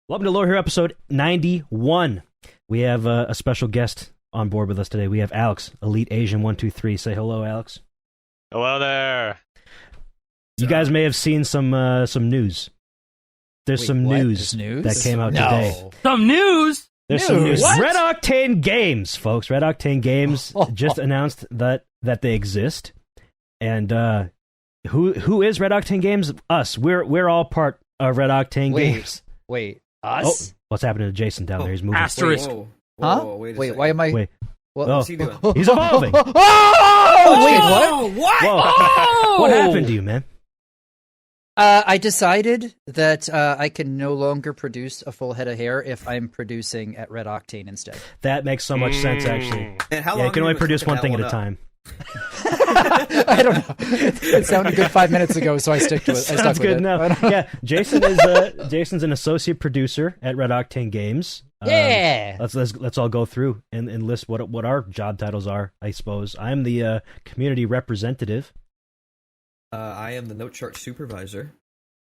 Welcome to Lore Hero episode 91. We have a special guest on board with us today. We have Alex, EliteAsian123. Say hello, Alex. Hello there. You guys may have seen some news. There's some news that came out today. Some news? There's some news. What? RedOctane Games, folks. RedOctane Games just announced that they exist. And who is RedOctane Games? Us. We're all part of RedOctane Games. Wait, us? Oh, what's happening to Jason down there? He's moving. Asterisk. Wait, why am I? Wait. What's he doing? He's evolving. Wait, what? What? Whoa. Oh! What happened to you, man? I decided that I can no longer produce a full head of hair if I'm producing at RedOctane instead. That makes so much sense, actually. And how Yeah, long you can only produce one thing at a time. I don't know. It sounded good 5 minutes ago, so I stick to it. Sounds good enough. Yeah, Jason's an associate producer at RedOctane Games. Yeah. Let's all go through and list what our job titles are. I suppose I'm the community representative. I am the Note Chart Supervisor.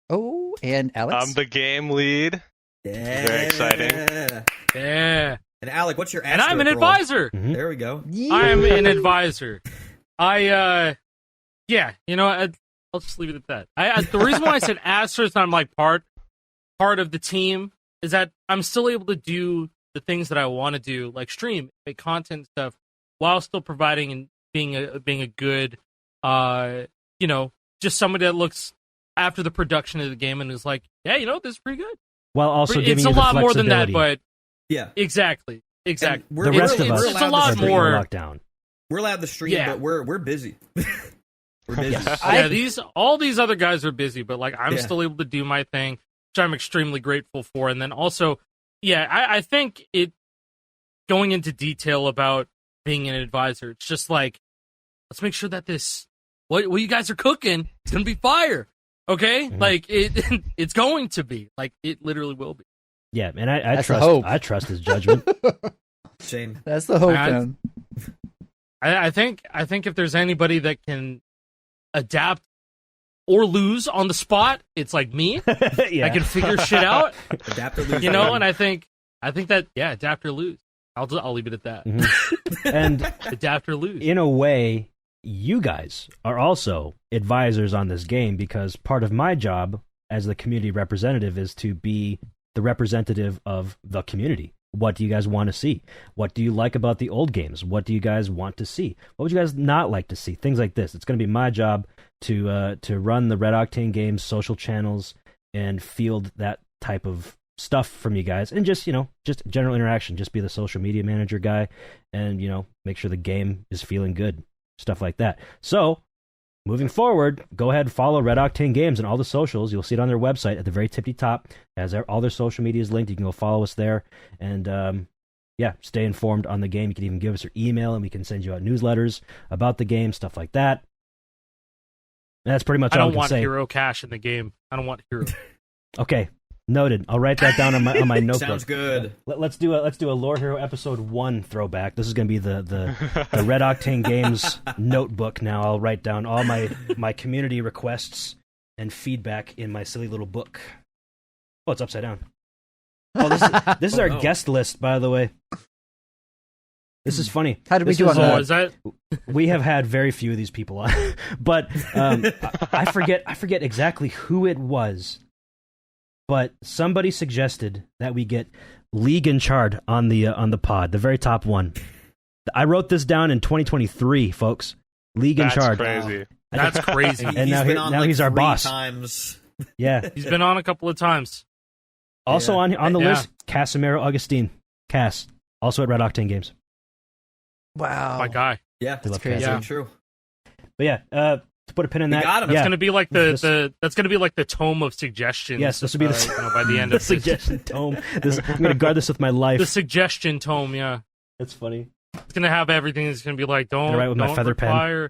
Oh, and Alex? I'm the game lead. Yeah. Very exciting. Yeah. And Alec, what's your And I'm an asterisk role? advisor. Mhm. There we go. I'm an advisor. Yeah, you know, I'll just leave it at that. The reason why I said asterisk, I'm like part of the team, is that I'm still able to do the things that I want to do, like stream, make content stuff, while still providing and being a good, you know, just somebody that looks after the production of the game and is like, yeah, you know, this is pretty good. While also giving It's you a the lot more than that, flexibility. but Yeah. exactly. And The rest of us it's a allowed lot to stream. more. Lockdown. We're allowed to stream, Yeah. but we're busy. We're busy. Yeah, all these other guys are busy, but like I'm Yeah. still able to do my thing, which I'm extremely grateful for. And then also, yeah, I think going into detail about being an advisor, it's just like, let's make sure that what you guys are cooking is gonna be fire. Okay? Mhm. Like it's going to be. Like it literally will be. Yeah, and I That's the hope. trust his judgment. Shane. That's the hope, I- man. I think if there's anybody that can adapt or lose on the spot, it's like me. Yeah. I can figure shit out. Adapt or lose. You know, and I think that adapt or lose. I'll leave it at that. Mhm. And Adapt or lose. in a way, you guys are also advisors on this game, because part of my job as the community representative is to be the representative of the community. What do you guys want to see? What do you like about the old games? What do you guys want to see? What would you guys not like to see? Things like this. It's going to be my job to run the RedOctane Games social channels and field that type of stuff from you guys, and just general interaction. Just be the social media manager guy, and make sure the game is feeling good, stuff like that. So moving forward, go ahead and follow RedOctane Games and all the socials. You'll see it on their website at the very tippy top. It has all their social media is linked. You can go follow us there, and stay informed on the game. You can even give us your email, and we can send you out newsletters about the game, stuff like that. And that's pretty much I all I don't can want say. hero cash in the game. I don't want hero. Okay, noted. I'll write that down on my notebook. Sounds good. Let's do a Lore Hero episode 1 throwback. This is going to be the RedOctane Games notebook. Now I'll write down all my community requests and feedback in my silly little book. Oh, it's upside down. Oh, this is our guest list, by the way. This is funny. How did we This do was, on that? Is that? We have had very few of these people on, but I forget exactly who it was. But somebody suggested that we get League and Chard on the pod, the very top one. I wrote this down in 2023, folks. League and That's Chard. crazy. That's crazy. And now he's our boss. Times. Yeah. He's been on a couple of times. Also on the Yeah. list, Casimiro Augustine. Cass, also at RedOctane Games. Wow. My guy. Yeah, They love crazy. Cass. Yeah. True. But yeah, to put a pin in We that. got him. That's Yeah. gonna be like This- that's gonna be like the tome of suggestions. Yes, this will be the by the end of suggestion tome. I'm going to guard this with my life. the suggestion tome. Yeah, That's funny. it's gonna have everything. It's gonna be like Gonna write with my feather pen.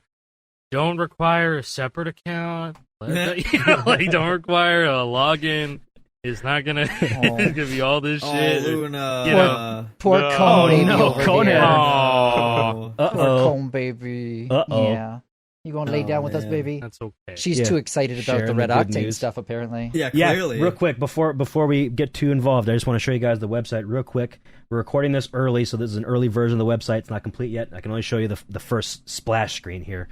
Don't require a separate account. Like don't require a login. It's not gonna. It's gonna be all this Oh, shit. Luna. You know. Poor No. Cone baby no, over Cone. here. Oh, Poor Uh-oh. Cone baby. Uh-oh. Yeah. You going to lay down with us, man. baby? That's okay. She's Yeah, too excited about sharing the the Red good Octane news. stuff, apparently. Yeah, Yeah, clearly. real quick before we get too involved, I just want to show you guys the website real quick. We're recording this early, so this is an early version of the website. It's not complete yet. I can only show you the first splash screen here.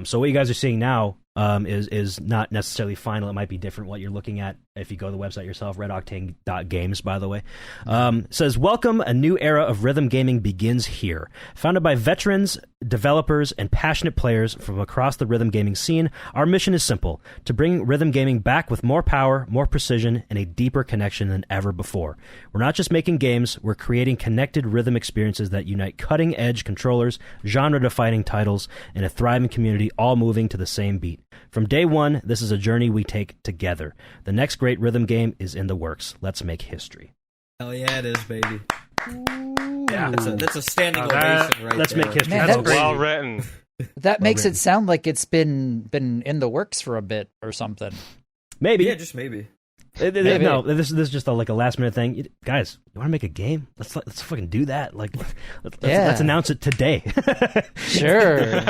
So what you guys are seeing now is not necessarily final. It might be different what you're looking at if you go to the website yourself. RedOctane.games, by the way. Says, welcome, a new era of rhythm gaming begins here. Founded by veterans, developers, and passionate players from across the rhythm gaming scene, our mission is simple: to bring rhythm gaming back with more power, more precision, and a deeper connection than ever before. We're not just making games, we're creating connected rhythm experiences that unite cutting-edge controllers, genre-defining titles, and a thriving community, all moving to the same beat. From day one, this is a journey we take together. The next great rhythm game is in the works. Let's make history. Hell yeah, it is, baby. Yeah. That's a standing Now that- ovation right Let's there. make history. Man, That's that's great. well written. That makes written. it sound like it's been in the works for a bit or something. Maybe. Yeah, just maybe. Maybe. No, this is just like a last minute thing. Guys, you want to make a game? Let's fucking do that. Like, let's announce it today. Sure.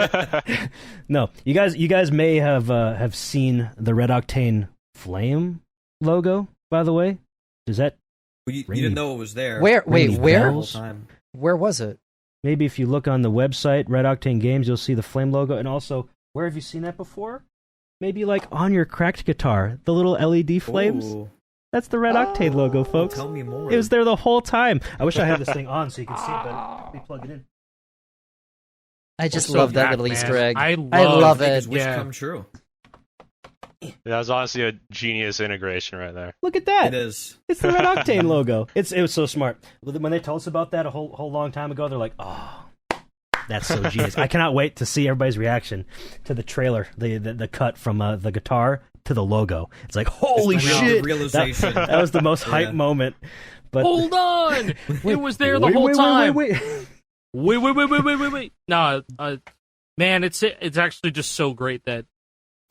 No, you guys may have seen the Red Octane Flame logo. By the way, does that Well, you Ring didn't me- know it was there. Where? Ring Wait, me where? The whole bells? time. Where was it? maybe if you look on the website Red Octane Games, you'll see the Flame logo, and also where have you seen that before? Maybe like on your cracked guitar, the little LED flames. Ooh. That's the Red Octane logo, folks. Tell me more. It was there the whole time. I wish I had this thing on so you can see it, but let me plug it in. I just So love that back, little man. Easter egg. I love Make it. his wish Yeah. come true. That was honestly a genius integration right there. Look at that. It is. It's the Red Octane logo. It was so smart. When they told us about that a whole long time ago, they're like, oh, that's so genius. I cannot wait to see everybody's reaction to the trailer, the cut from the guitar to the logo. It's like, holy It's the shit. realization. That was the most hype Yeah. moment. But Hold on! It was there the wait, whole wait, time. Wait. Wait. No, man, it's actually just so great that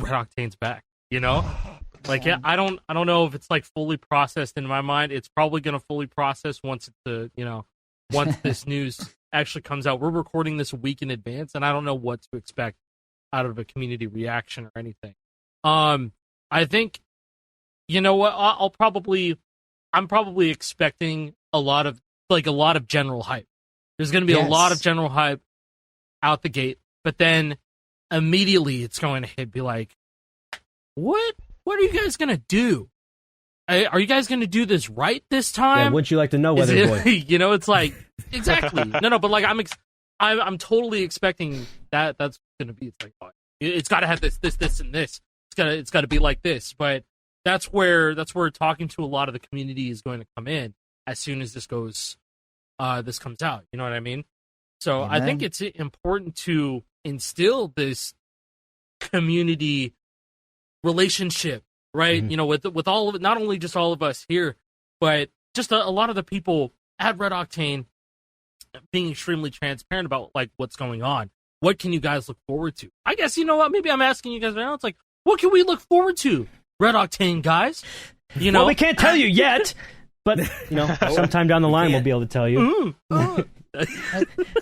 Red Octane's back. You know, like yeah, I don't know if it's like fully processed in my mind. It's probably gonna fully process once once this news actually comes out. We're recording this a week in advance, and I don't know what to expect out of a community reaction or anything. I think, you know what, I'm probably expecting a lot of general hype. There's going to be a lot of general hype out the gate, but then immediately it's going to be like, what are you guys going to do? Are you guys going to do this right this time? Yeah, wouldn't you like to know, Is Weather it- Boy? you know, it's like, exactly. No, but like I'm totally expecting that that's going to be, it's like, oh, it's got to have this, and this. It's got to be like this, but that's where talking to a lot of the community is going to come in as soon as this comes out. You know what I mean? So I think it's important to instill this community relationship, right? Mhm. You know, with all of it, not only just all of us here, but just a lot of the people at Red Octane being extremely transparent about like what's going on. What can you guys look forward to? I guess, you know what? Maybe I'm asking you guys right now. It's like, what can we look forward to, Red Octane guys? You know, Well, we can't tell you yet, but sometime down the line we'll be able to tell you.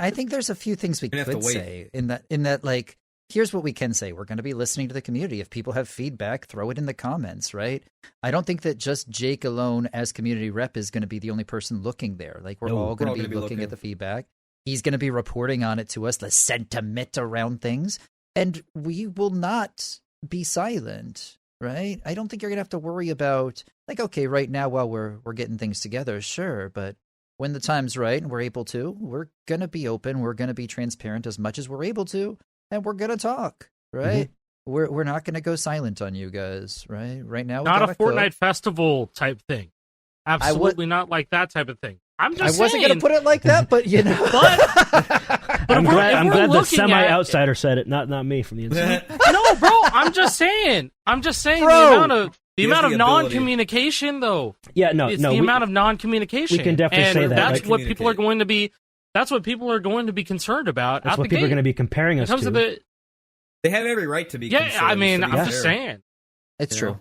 I think there's a few things we You're gonna could have to wait. say in that like, here's what we can say. We're going to be listening to the community. If people have feedback, throw it in the comments, right? I don't think that just Jake alone as community rep is going to be the only person looking there. Like we're No, all going we're all to be gonna be looking at looking. the feedback. He's going to be reporting on it to us, the sentiment around things, and we will not be silent, right? I don't think you're going to have to worry about like, okay, right now while we're getting things together, sure, but when the time's right and we're able to, we're going to be open, we're going to be transparent as much as we're able to, and we're going to talk, right? We're not going to go silent on you guys, right? Right now, we not got a code. Fortnite festival type thing. Absolutely not like that type of thing. I'm I just wasn't saying. going to put it like that, but you know. But I'm if we're glad the looking at- semi-outsider said it, not me from the inside. No, bro, I'm just saying Bro! the amount of He has the ability. non-communication, though. Yeah, no, It's no. the we- amount of non-communication. we can definitely and say that. That's Like, what people are communicate. going to be. That's what people are going to be concerned about. that's out what the people gate. are going to be comparing In us terms to. of the They have every right to be. yeah. concerned, I mean, to be I'm fair. just saying. It's You true. know,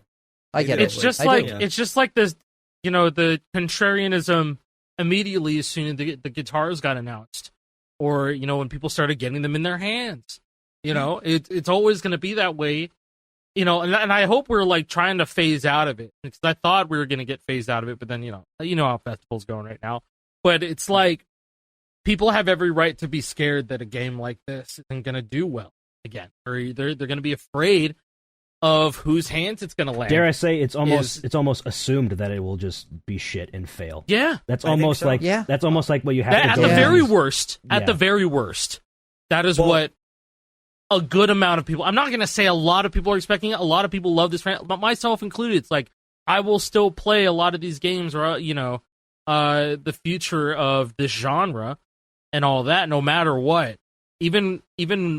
I get It's it. just I like do. it's just like this. You know, the contrarianism immediately as soon as the guitars got announced, or you know when people started getting them in their hands. You know, it's always going to be that way. You know, and I hope we're like trying to phase out of it, because I thought we were going to get phased out of it, but then you know how festivals going right now. But it's like people have every right to be scared that a game like this isn't going to do well again, or they're going to be afraid of whose hands it's going to land. Dare I say it's almost assumed that it will just be shit and fail. Yeah, that's almost so. like that's almost like what you have at to the go very through. worst. At the very worst, that is what a good amount of people. I'm not going to say a lot of people are expecting it. A lot of people love this, but myself included. It's like I will still play a lot of these games, or the future of this genre and all that, no matter what. Even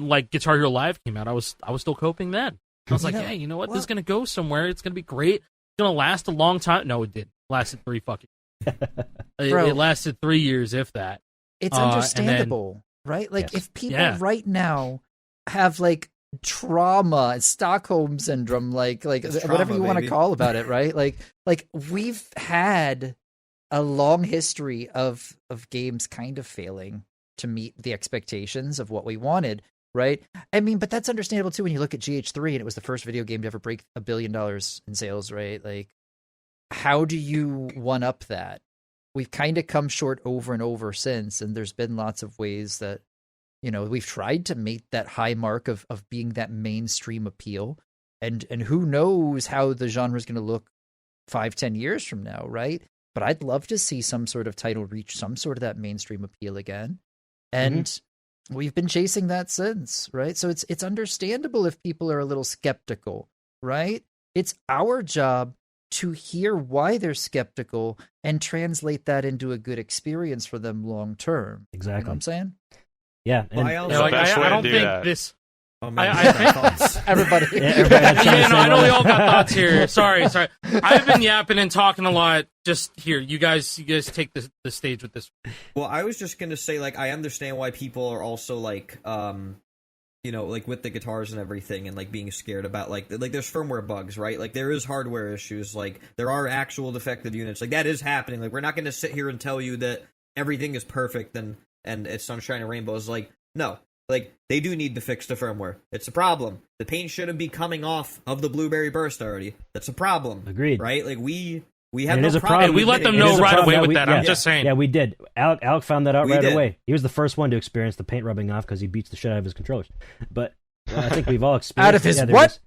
like Guitar Hero Live came out, I was still coping then. I was like, hey, you know what? This is going to go somewhere. It's going to be great. It's going to last a long time. No, it didn't. It lasted 3 fucking it lasted 3 years, if that. It's understandable, right? Like, if people right now have, like, trauma, Stockholm Syndrome, like whatever you want to call about it, right? Like we've had a long history of games kind of failing to meet the expectations of what we wanted. Right? I mean, but that's understandable too when you look at GH3 and it was the first video game to ever break $1 billion in sales, right? Like, how do you one-up that? We've kind of come short over and over since, and there's been lots of ways that, we've tried to make that high mark of being that mainstream appeal. And who knows how the genre is going to look 5-10 years from now, right? But I'd love to see some sort of title reach some sort of that mainstream appeal again. And we've been chasing that since, right? So it's understandable if people are a little skeptical, right? It's our job to hear why they're skeptical and translate that into a good experience for them long term. Exactly. You know what I'm saying? Yeah. And I don't think that. this. Oh, man, I think everybody. I know we all got thoughts here. Sorry. I've been yapping and talking a lot. Just here, you guys take the stage with this. Well, I was just gonna say, like, I understand why people are also like, like with the guitars and everything, and like being scared about like there's firmware bugs, right? Like there is hardware issues, like there are actual defective units, like that is happening. Like we're not gonna sit here and tell you that everything is perfect and it's sunshine and rainbows. Like no. Like, they do need to fix the firmware. It's a problem. The paint shouldn't be coming off of the Blueberry Burst already. That's a problem. Agreed. Right? Like, we have no problem. And we let them know right away with that. I'm just saying. Yeah, we did. Alec found that out right away. He was the first one to experience the paint rubbing off because he beats the shit out of his controllers. But I think we've all experienced out of his what?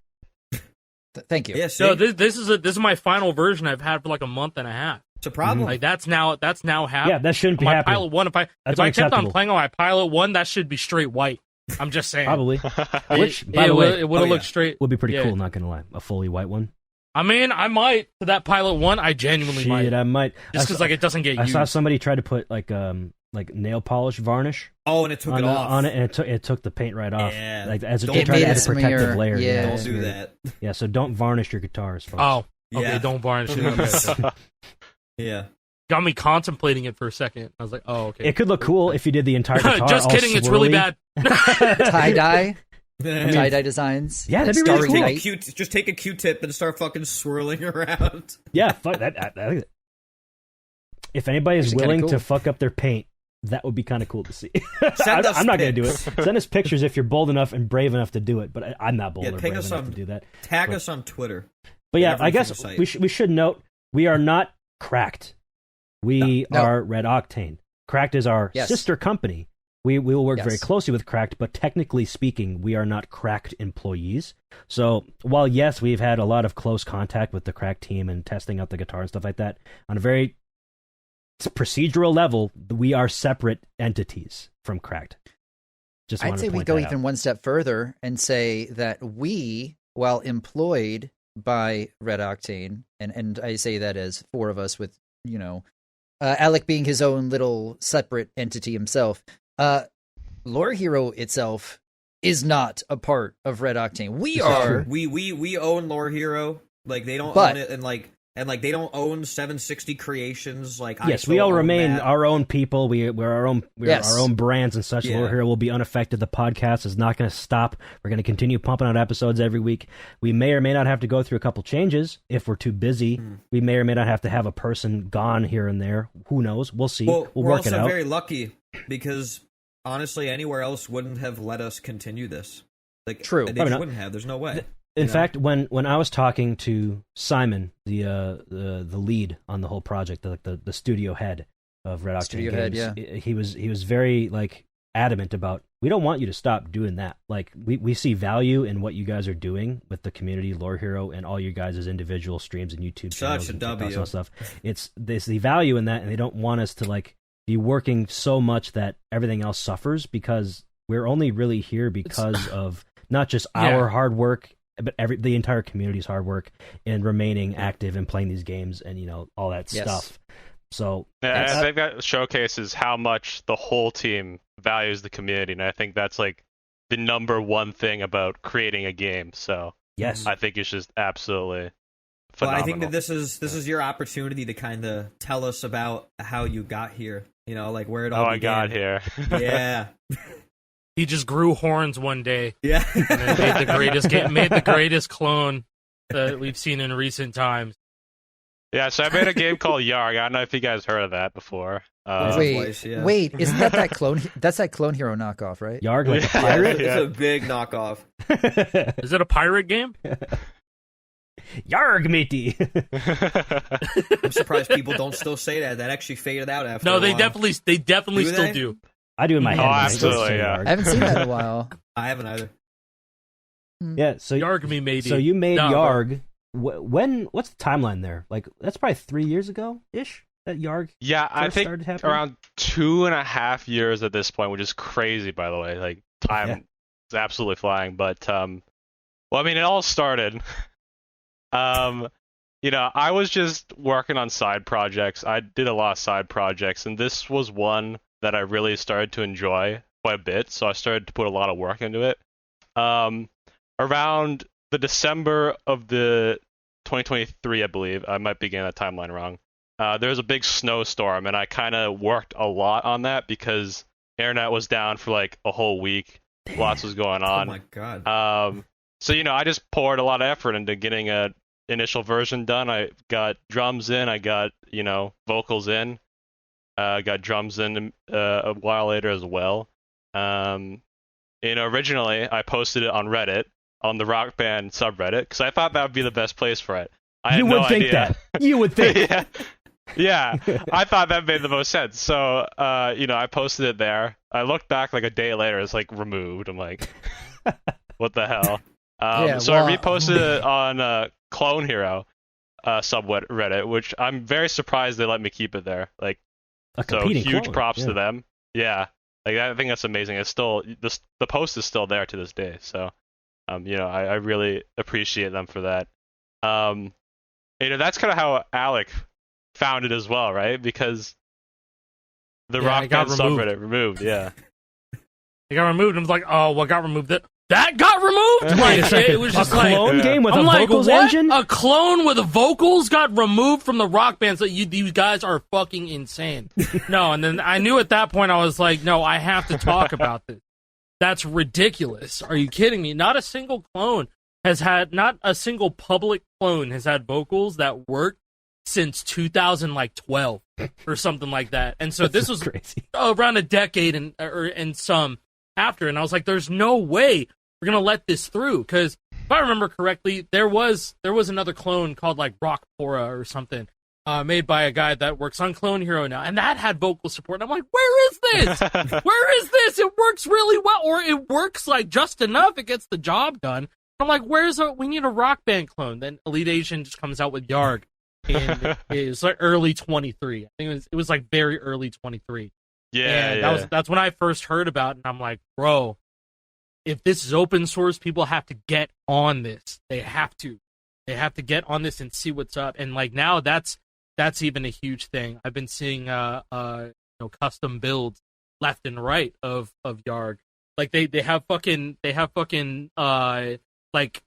Thank you. Yeah, so this is my final version I've had for like a month and a half. It's a problem. Like that's now happening. Yeah, that shouldn't be happening. Pilot 1, if I kept on playing on my Pilot 1, that should be straight white. I'm just saying. Probably. Which, by the way, it would have looked straight. Would be pretty cool, not gonna lie. A fully white one. I mean, I might. For that Pilot 1, I genuinely might. I might. Just because it doesn't get used. I saw somebody try to put like nail polish varnish. Oh, and it took it off. On it, and it took the paint right off. Yeah. Like as it Don't tried to made get a protective layer. Yeah. Don't do that. Yeah, so don't varnish your guitars, folks. Oh, okay, don't varnish it. Okay. Yeah. Got me contemplating it for a second. I was like, oh, okay. It could look cool if you did the entire guitar. Just kidding, all it's really swirly. bad. Tie-dye? Tie-dye designs? Yeah, that'd be really cool. Just take a Q-tip and start fucking swirling around. Yeah, fuck that. If anybody is willing to fuck up their paint, that would be kind of cool to see. I'm not going to do it. Send us pictures if you're bold enough and brave enough to do it, but I'm not bold or brave enough to do that. Tag us on Twitter. But yeah, I guess we should note, we are not Cracked. We are RedOctane. Cracked is our sister company. We will work very closely with Cracked, but technically speaking, we are not Cracked employees. So while, yes, we've had a lot of close contact with the Cracked team and testing out the guitar and stuff like that, on a very procedural level, we are separate entities from Cracked. I'd say we go even one step further and say that we, while employed by RedOctane, and I say that as four of us with, Alec being his own little separate entity himself, Lore Hero itself is not a part of RedOctane. We are. We own Lore Hero. Like they don't own it, and they don't own 760 Creations. Like yes, we all remain our own people. We're our own. Our own brands and such. Yeah. Lore Hero will be unaffected. The podcast is not going to stop. We're going to continue pumping out episodes every week. We may or may not have to go through a couple changes if we're too busy. We may or may not have to have a person gone here and there. Who knows? We'll see. We'll work it out. We're also very lucky because honestly, anywhere else wouldn't have let us continue this. Like, True. they Probably not. wouldn't have. There's no way. In fact, when I was talking to Simon, the lead on the whole project, the studio head of RedOctane Studio Games, head, yeah. he was very like adamant about, we don't want you to stop doing that. Like, we see value in what you guys are doing with the community, Lore Hero, and all your guys' individual streams and YouTube channels Such a and W. stuff. There's the value in that, and they don't want us to like be working so much that everything else suffers, because we're only really here because of not just our hard work, but the entire community's hard work in remaining active and playing these games and, you know, all that stuff. So I think that showcases how much the whole team values the community, and I think that's like the number one thing about creating a game. So yes, I think it's just absolutely Well, phenomenal. I think that this is your opportunity to kind of tell us about how you got here. You know, like where it all began. I got here. Yeah. He just grew horns one day Yeah. and then made the greatest clone that we've seen in recent times. Yeah, so I made a game called YARG. I don't know if you guys heard of that before. Wait, isn't that clone? That's that Clone Hero knockoff, right? YARG like a pirate. It's a big knockoff. Is it a pirate game? YARG, matey. I'm surprised people don't still say that. That actually faded out after. No, a they while. definitely Do still they? do. I do in my head. Oh, when I absolutely, say yeah. YARG. I haven't seen that in a while. I haven't either. Yeah, so Yarg me, matey. So you made No, YARG. When? What's the timeline there? Like, that's probably 3 years ago ish that YARG. Yeah, I first think started happening? around 2.5 years at this point, which is crazy, by the way. Like, time is absolutely flying. But, well, I mean, it all started. You know, I was just working on side projects. I did a lot of side projects, and this was one that I really started to enjoy quite a bit. So I started to put a lot of work into it. Around the December of the 2023, I believe, I might be getting that timeline wrong. There was a big snowstorm, and I kind of worked a lot on that because internet was down for like a whole week. Damn. Lots was going on. Oh my god. So, you know, I just poured a lot of effort into getting a initial version done. I got drums in, I got, you know, vocals in, got drums in a while later as well. You know, originally I posted it on Reddit, on the Rock Band subreddit, because I thought that would be the best place for it. You would think that. You would think. Yeah, I thought that made the most sense. So, you know, I posted it there. I looked back like a day later, it's like removed. I'm like, what the hell? I reposted it on Clone Hero subreddit, which I'm very surprised they let me keep it there. Like, so huge clone. props to them. Yeah, like I think that's amazing. It's still the post is still there to this day. So, you know, I really appreciate them for that. You know, that's kind of how Alec found it as well, right? Because the Rock Band subreddit removed. Yeah, it got removed. And I was like, oh, what got removed? That got removed? Like, it was just a clone game with I'm a like, vocals what? engine? A clone with a vocals got removed from the Rock Band. So you guys are fucking insane. No, and then I knew at that point, I was like, no, I have to talk about this. That's ridiculous. Are you kidding me? Not a single public clone has had vocals that worked since 2012 or something like that. And so this was crazy. Around a decade and some after. And I was like, there's no way we're going to let this through. Because if I remember correctly, there was another clone called like Rockpora or something, made by a guy that works on Clone Hero now. And that had vocal support. And I'm like, where is this? Where is this? It works really well. Or it works like just enough. It gets the job done. I'm like, we need a Rock Band clone. Then EliteAsian just comes out with YARG. And it was like early 23. I think it was like very early 23. Yeah, that's when I first heard about it, and I'm like, bro, if this is open source, people have to get on this. They have to get on this and see what's up. And like now, that's even a huge thing. I've been seeing custom builds left and right of YARG. Like they have fucking like,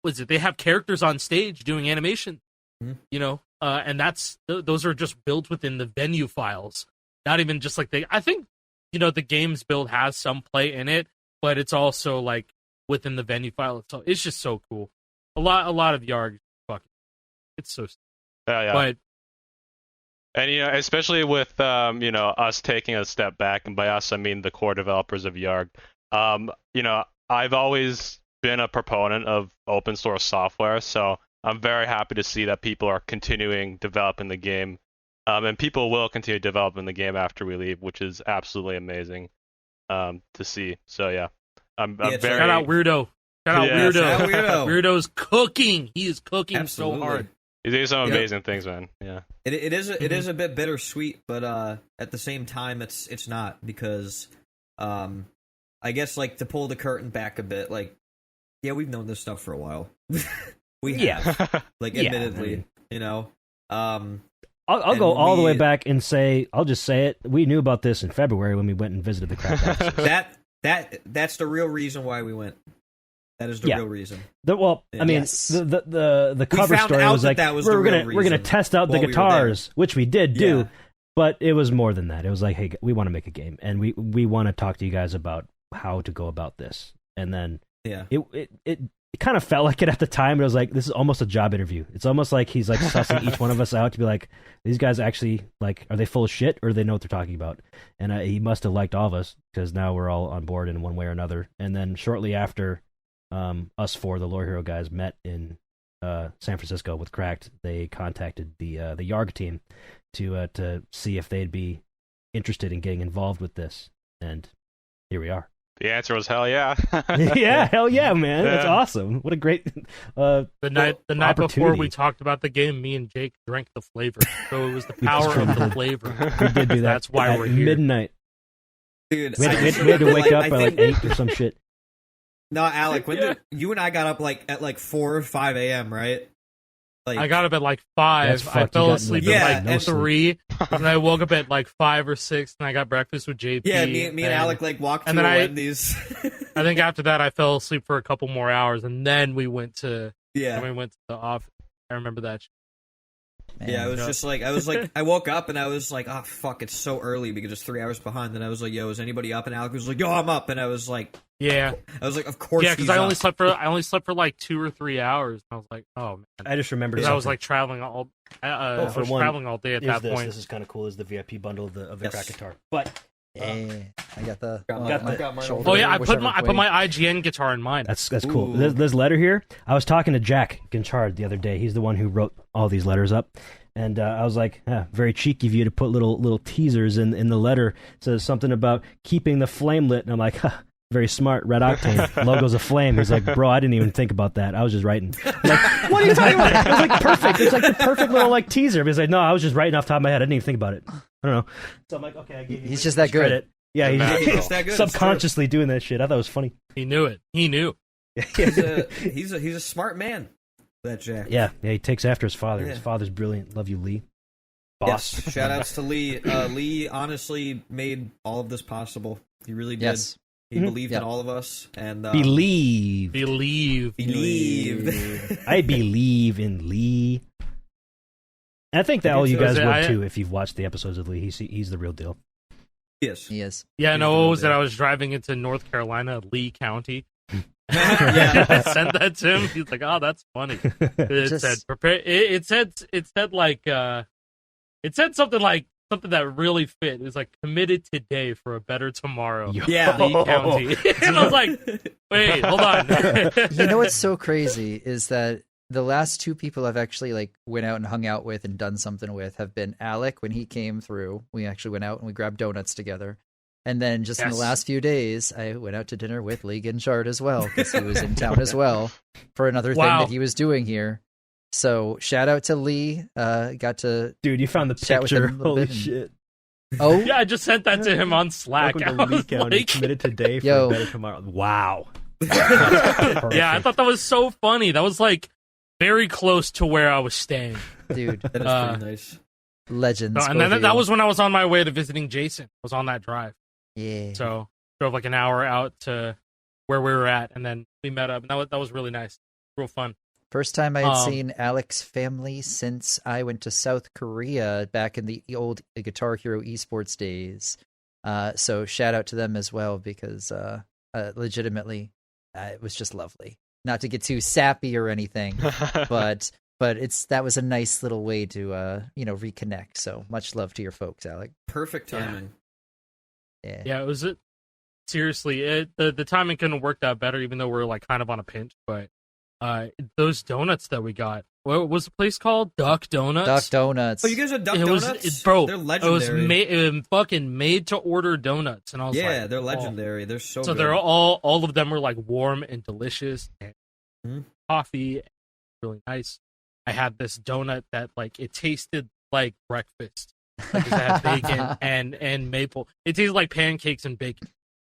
what is it? They have characters on stage doing animation. You know, and those are just built within the venue files. Not even just like I think, you know, the game's build has some play in it, but it's also like within the venue file itself. It's just so cool. A lot of YARG, it's so. Yeah. But and you know, especially with you know, us taking a step back, and by us I mean the core developers of YARG. You know, I've always been a proponent of open source software, so I'm very happy to see that people are continuing developing the game, and people will continue developing the game after we leave, which is absolutely amazing to see. So yeah, I'm very shout out Weirdo. Shout out Weirdo. Shout out Weirdo. Weirdo's cooking. He is cooking Absolutely. so hard. He's doing some amazing things, man. Yeah. It is a bit bittersweet, but at the same time, it's not, because I guess, like, to pull the curtain back a bit, like, yeah, we've known this stuff for a while. We have, like, admittedly, you know. I'll go all the way back and say, I'll just say it. We knew about this in February when we went and visited the crack offices. That's the real reason why we went. That is the real reason. The cover story was like, we're gonna test out the guitars, which we did do, but it was more than that. It was like, hey, we want to make a game, and we want to talk to you guys about how to go about this. And then it kind of felt like it at the time. It was like, this is almost a job interview. It's almost like he's like sussing each one of us out to be like, these guys actually, like, are they full of shit, or do they know what they're talking about? And he must have liked all of us, because now we're all on board in one way or another. And then shortly after us four, the Lore Hero guys, met in San Francisco with Cracked, they contacted the YARG team to see if they'd be interested in getting involved with this, and here we are. The answer was hell yeah. Yeah, hell yeah, man. That's awesome. What a great the night before we talked about the game, me and Jake drank the flavor. So it was the power of the flavor. We did do that. That's why we're here. Midnight. Dude, we had to wake up by like 8 or some shit. No, Alec, you and I got up at 4 or 5 a.m., right? Like, I got up at like 5. I fell asleep at like 3, and I woke up at like 5 or 6, and I got breakfast with JP. Yeah, me and Alec like walked through Wendy's. I think after that I fell asleep for a couple more hours, and then we went to the office. I remember that. Man, yeah, it was just like, I woke up and I was like, oh fuck, it's so early because it's 3 hours behind. And I was like, yo, is anybody up? And Alec was like, yo, I'm up. And I was like, of course. Yeah, because I only slept for like 2 or 3 hours. And I was like, oh man. I just remembered. I was like traveling all. Traveling all day at that point. This is kind of cool. Is the VIP bundle of the crack guitar? But I got the. Oh yeah, I put my IGN guitar in mine. That's cool. This letter here. I was talking to Jack Ginchard the other day. He's the one who wrote all these letters up, and I was like, very cheeky of you to put little teasers in the letter. It says something about keeping the flame lit, and I'm like, very smart. Red Octane logo's a flame. He's like, bro, I didn't even think about that. I was just writing. I'm like, what are you talking about? It was like perfect. It's like the perfect little like teaser. But he's like, no, I was just writing off the top of my head. I didn't even think about it. I don't know. So I'm like, okay, I gave you. He's just that good. Credit. Yeah, he's that good. Subconsciously doing that shit. I thought it was funny. He knew it. He knew. He's a smart man. That Jack. Yeah, he takes after his father. Yeah. His father's brilliant. Love you, Lee. Boss. Yes. Shout outs to Lee. Lee honestly made all of this possible. He really did. Yes. He believed in all of us, and believe. I believe in Lee. And I think that all you guys would too if you've watched the episodes of Lee. He's the real deal. Yes, he is. Yeah, no, what was it? I was driving into North Carolina, Lee County. I sent that to him. He's like, "Oh, that's funny." It said prepare. It said something like. Something that really fit. It was like, committed today for a better tomorrow. Yeah. Lee County. And I was like, wait, hold on. You know what's so crazy is that the last 2 people I've actually like went out and hung out with and done something with have been Alec when he came through. We actually went out and we grabbed donuts together. And then just in the last few days, I went out to dinner with Lee Ginchard as well, because he was in town as well for another thing that he was doing here. So shout out to Lee. Got to you found the picture. Holy shit! Oh yeah, I just sent that to him on Slack. Welcome to Lee County. Committed today for a better tomorrow. Wow. Yeah, I thought that was so funny. That was like very close to where I was staying, dude. That is pretty nice. Legends. So, and then that was when I was on my way to visiting Jason. I was on that drive. Yeah. So drove like an hour out to where we were at, and then we met up. And that was really nice. Real fun. First time I had seen Alec's family since I went to South Korea back in the old Guitar Hero esports days. So shout out to them as well, because legitimately it was just lovely. Not to get too sappy or anything, but that was a nice little way to reconnect. So much love to your folks, Alec. Perfect timing. Yeah. Yeah, it was seriously, the timing couldn't have worked out better, even though we're like kind of on a pinch. But those donuts that we got, what was the place called? Duck Donuts. Duck Donuts. Oh, you guys are Duck Donuts? Bro, they're legendary. It was fucking made to order donuts, and I was like, they're legendary. They're so So good. they're all of them were like warm and delicious, and coffee, really nice. I had this donut that like it tasted like breakfast. Like it had bacon and maple. It tasted like pancakes and bacon,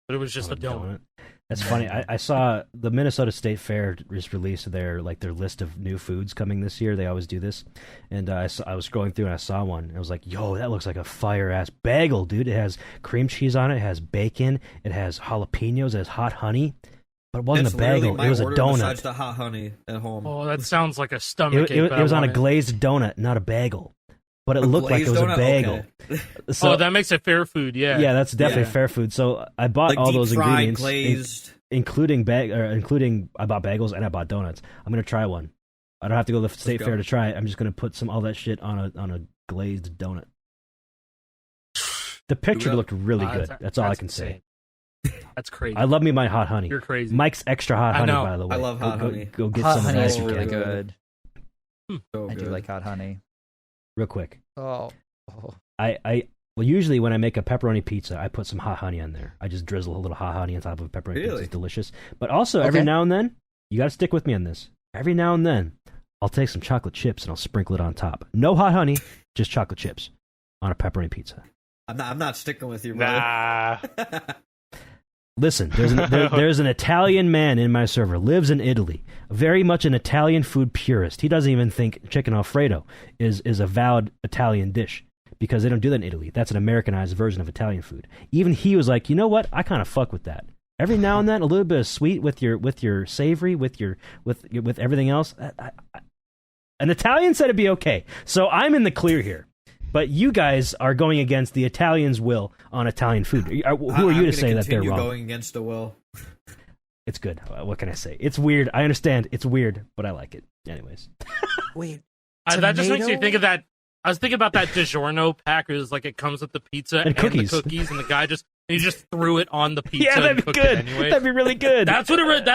but it was just a donut. That's funny. I saw the Minnesota State Fair just released their list of new foods coming this year. They always do this, and I was scrolling through and I saw one. And I was like, "Yo, that looks like a fire ass bagel, dude! It has cream cheese on it. It has bacon. It has jalapenos. It has hot honey." But it wasn't a bagel. It was a donut. Besides the hot honey at home. Oh, that sounds like a stomach. It was on a glazed donut, not a bagel. But it looked like it was a bagel. Okay. So, that makes it fair food, yeah. Yeah, that's definitely fair food. So I bought like all those fried, ingredients, glazed. including I bought bagels and I bought donuts. I'm gonna try one. I don't have to go to the state fair to try it. I'm just gonna put all that shit on a glazed donut. The picture looked really good. That's all I can say. That's crazy. I love me my hot honey. You're crazy. Mike's extra hot honey, know. by the way. I love hot honey. Go get hot some honey of is that. really good. So I good. do like hot honey. Real quick. Oh. Well, usually when I make a pepperoni pizza, I put some hot honey on there. I just drizzle a little hot honey on top of a pepperoni pizza. It's delicious. But also, every now and then, you got to stick with me on this. Every now and then, I'll take some chocolate chips and I'll sprinkle it on top. No hot honey, just chocolate chips on a pepperoni pizza. I'm not sticking with you, brother. Nah. Listen, there's an Italian man in my server, lives in Italy, very much an Italian food purist. He doesn't even think chicken Alfredo is a valid Italian dish because they don't do that in Italy. That's an Americanized version of Italian food. Even he was like, you know what? I kind of fuck with that. Every now and then, a little bit of sweet with your savory, with everything else. An Italian said it'd be okay, so I'm in the clear here. But you guys are going against the Italians' will on Italian food. Who are you to say that they're wrong? Going against the will. It's good. What can I say? It's weird. I understand. It's weird, but I like it. Anyways. Wait. That just makes me think of that. I was thinking about that DiGiorno pack. It was like it comes with the pizza and cookies. the cookies, and the guy he just threw it on the pizza. Yeah, that'd and be cooked good. It anyway. That'd be really good. That's what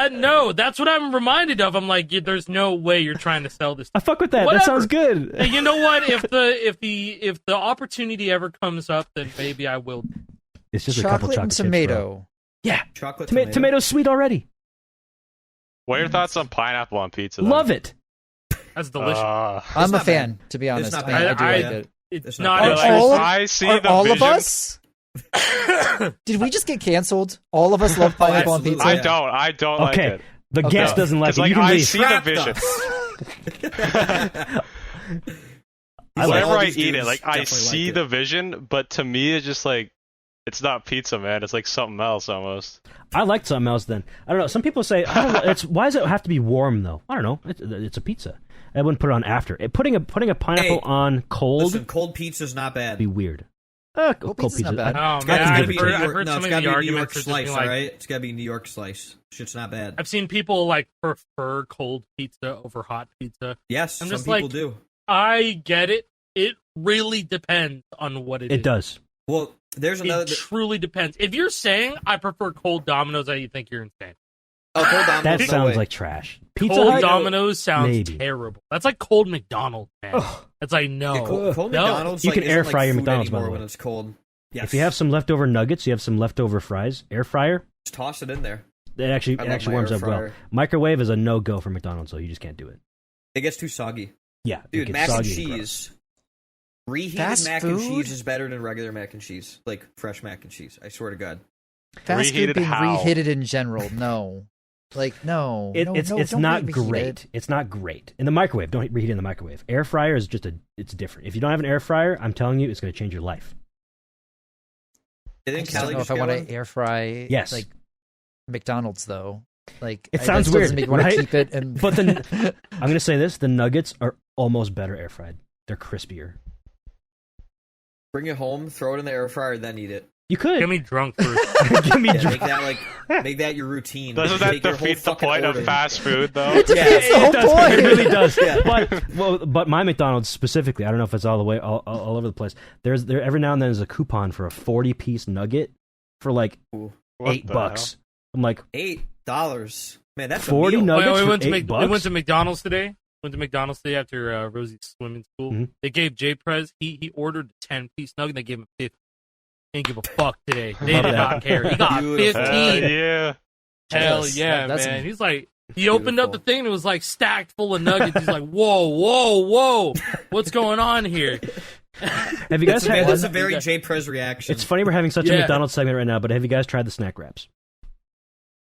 that's what I'm reminded of. I'm like, there's no way you're trying to sell this. I fuck with that. Whatever. That sounds good. Hey, you know what? If the opportunity ever comes up, then maybe I will. It's just a couple chocolate and chips, tomato. bro. Yeah, chocolate tomato's sweet already. What are your thoughts on pineapple on pizza? Love it. That's delicious. I'm a fan, to be honest. I do like it. It's not. I see the all vision. of us? Did we just get canceled? All of us love pineapple on pizza. I don't like it. The guest doesn't like it. Like, you can I leave. see the vision. Whenever I eat it, like I see the vision, but to me, it's just like it's not pizza, man. It's like something else almost. I like something else. Then I don't know. Some people say, I don't know. Why does it have to be warm though? I don't know. It's a pizza. I wouldn't put it on after. Putting a pineapple on cold. Listen, cold pizza's not bad. Be weird. Cold pizza. Not bad. Oh, man, I've heard some of the arguments are slice, like, right? It's gotta be New York slice. Shit's not bad. I've seen people like prefer cold pizza over hot pizza. Yes, I'm some just people like, do. I get it. It really depends on what it is. It does. Well, there's another. It truly depends. If you're saying I prefer cold Domino's, I think you're insane. Oh, cold Domino's, that no sounds way. like trash. Pizza Cold Hut? Domino's sounds Maybe. terrible. That's like cold McDonald's, man. Ugh. It's like no. Yeah, cold No. McDonald's. You like, can air isn't fry like your food McDonald's, by the anymore way. when it's cold. Yes. If you have some leftover nuggets, you have some leftover fries, air fryer. Just toss it in there. It actually I love my warms air up well. fryer. Microwave is a no-go for McDonald's, so you just can't do it. It gets too soggy. Yeah, it Dude, gets mac and soggy cheese. Reheated Fast mac and food? cheese is better than regular mac and cheese. Like fresh mac and cheese. I swear to God. Fast Reheated food being how? reheated in general, no. Like, no. It's don't not reheat great. it. It's not great in the microwave. Don't reheat it in the microwave. Air fryer is it's different. If you don't have an air fryer, I'm telling you, it's going to change your life. I Didn't just don't Callie know if just I get want one? to air fry Yes. like McDonald's though. Like It sounds that still weird, doesn't make me want right? to keep it and But then I'm going to say this: the nuggets are almost better air fried. They're crispier. Bring it home, throw it in the air fryer, then eat it. You could Get me drunk first. Give me Yeah, drunk. make that your routine. Doesn't Take that your whole defeat the fucking point order. of fast food, though? Yeah, That's the whole It does. point. It really does. Yeah. But my McDonald's specifically, I don't know if it's all the way all over the place. There every now and then there's a coupon for a 40-piece nugget for like Ooh. What $8. the I'm like, $8. Man, that's 40 a meal. nuggets we for went to $8? we went to McDonald's today. Went to McDonald's today after Rosie's swimming school. Mhm. They gave J Prez. He ordered a 10-piece nugget. They gave him 50. Didn't give a fuck today. They did not care. He got Beautiful. 15. Yeah. Hell Yes, yeah, that's man. He's like, he opened up the beautiful. thing and it was like stacked full of nuggets. He's like, whoa, what's going on here? have you guys had That's a one? very J Prez reaction. It's funny we're having such a Yeah. McDonald's segment right now, but have you guys tried the snack wraps?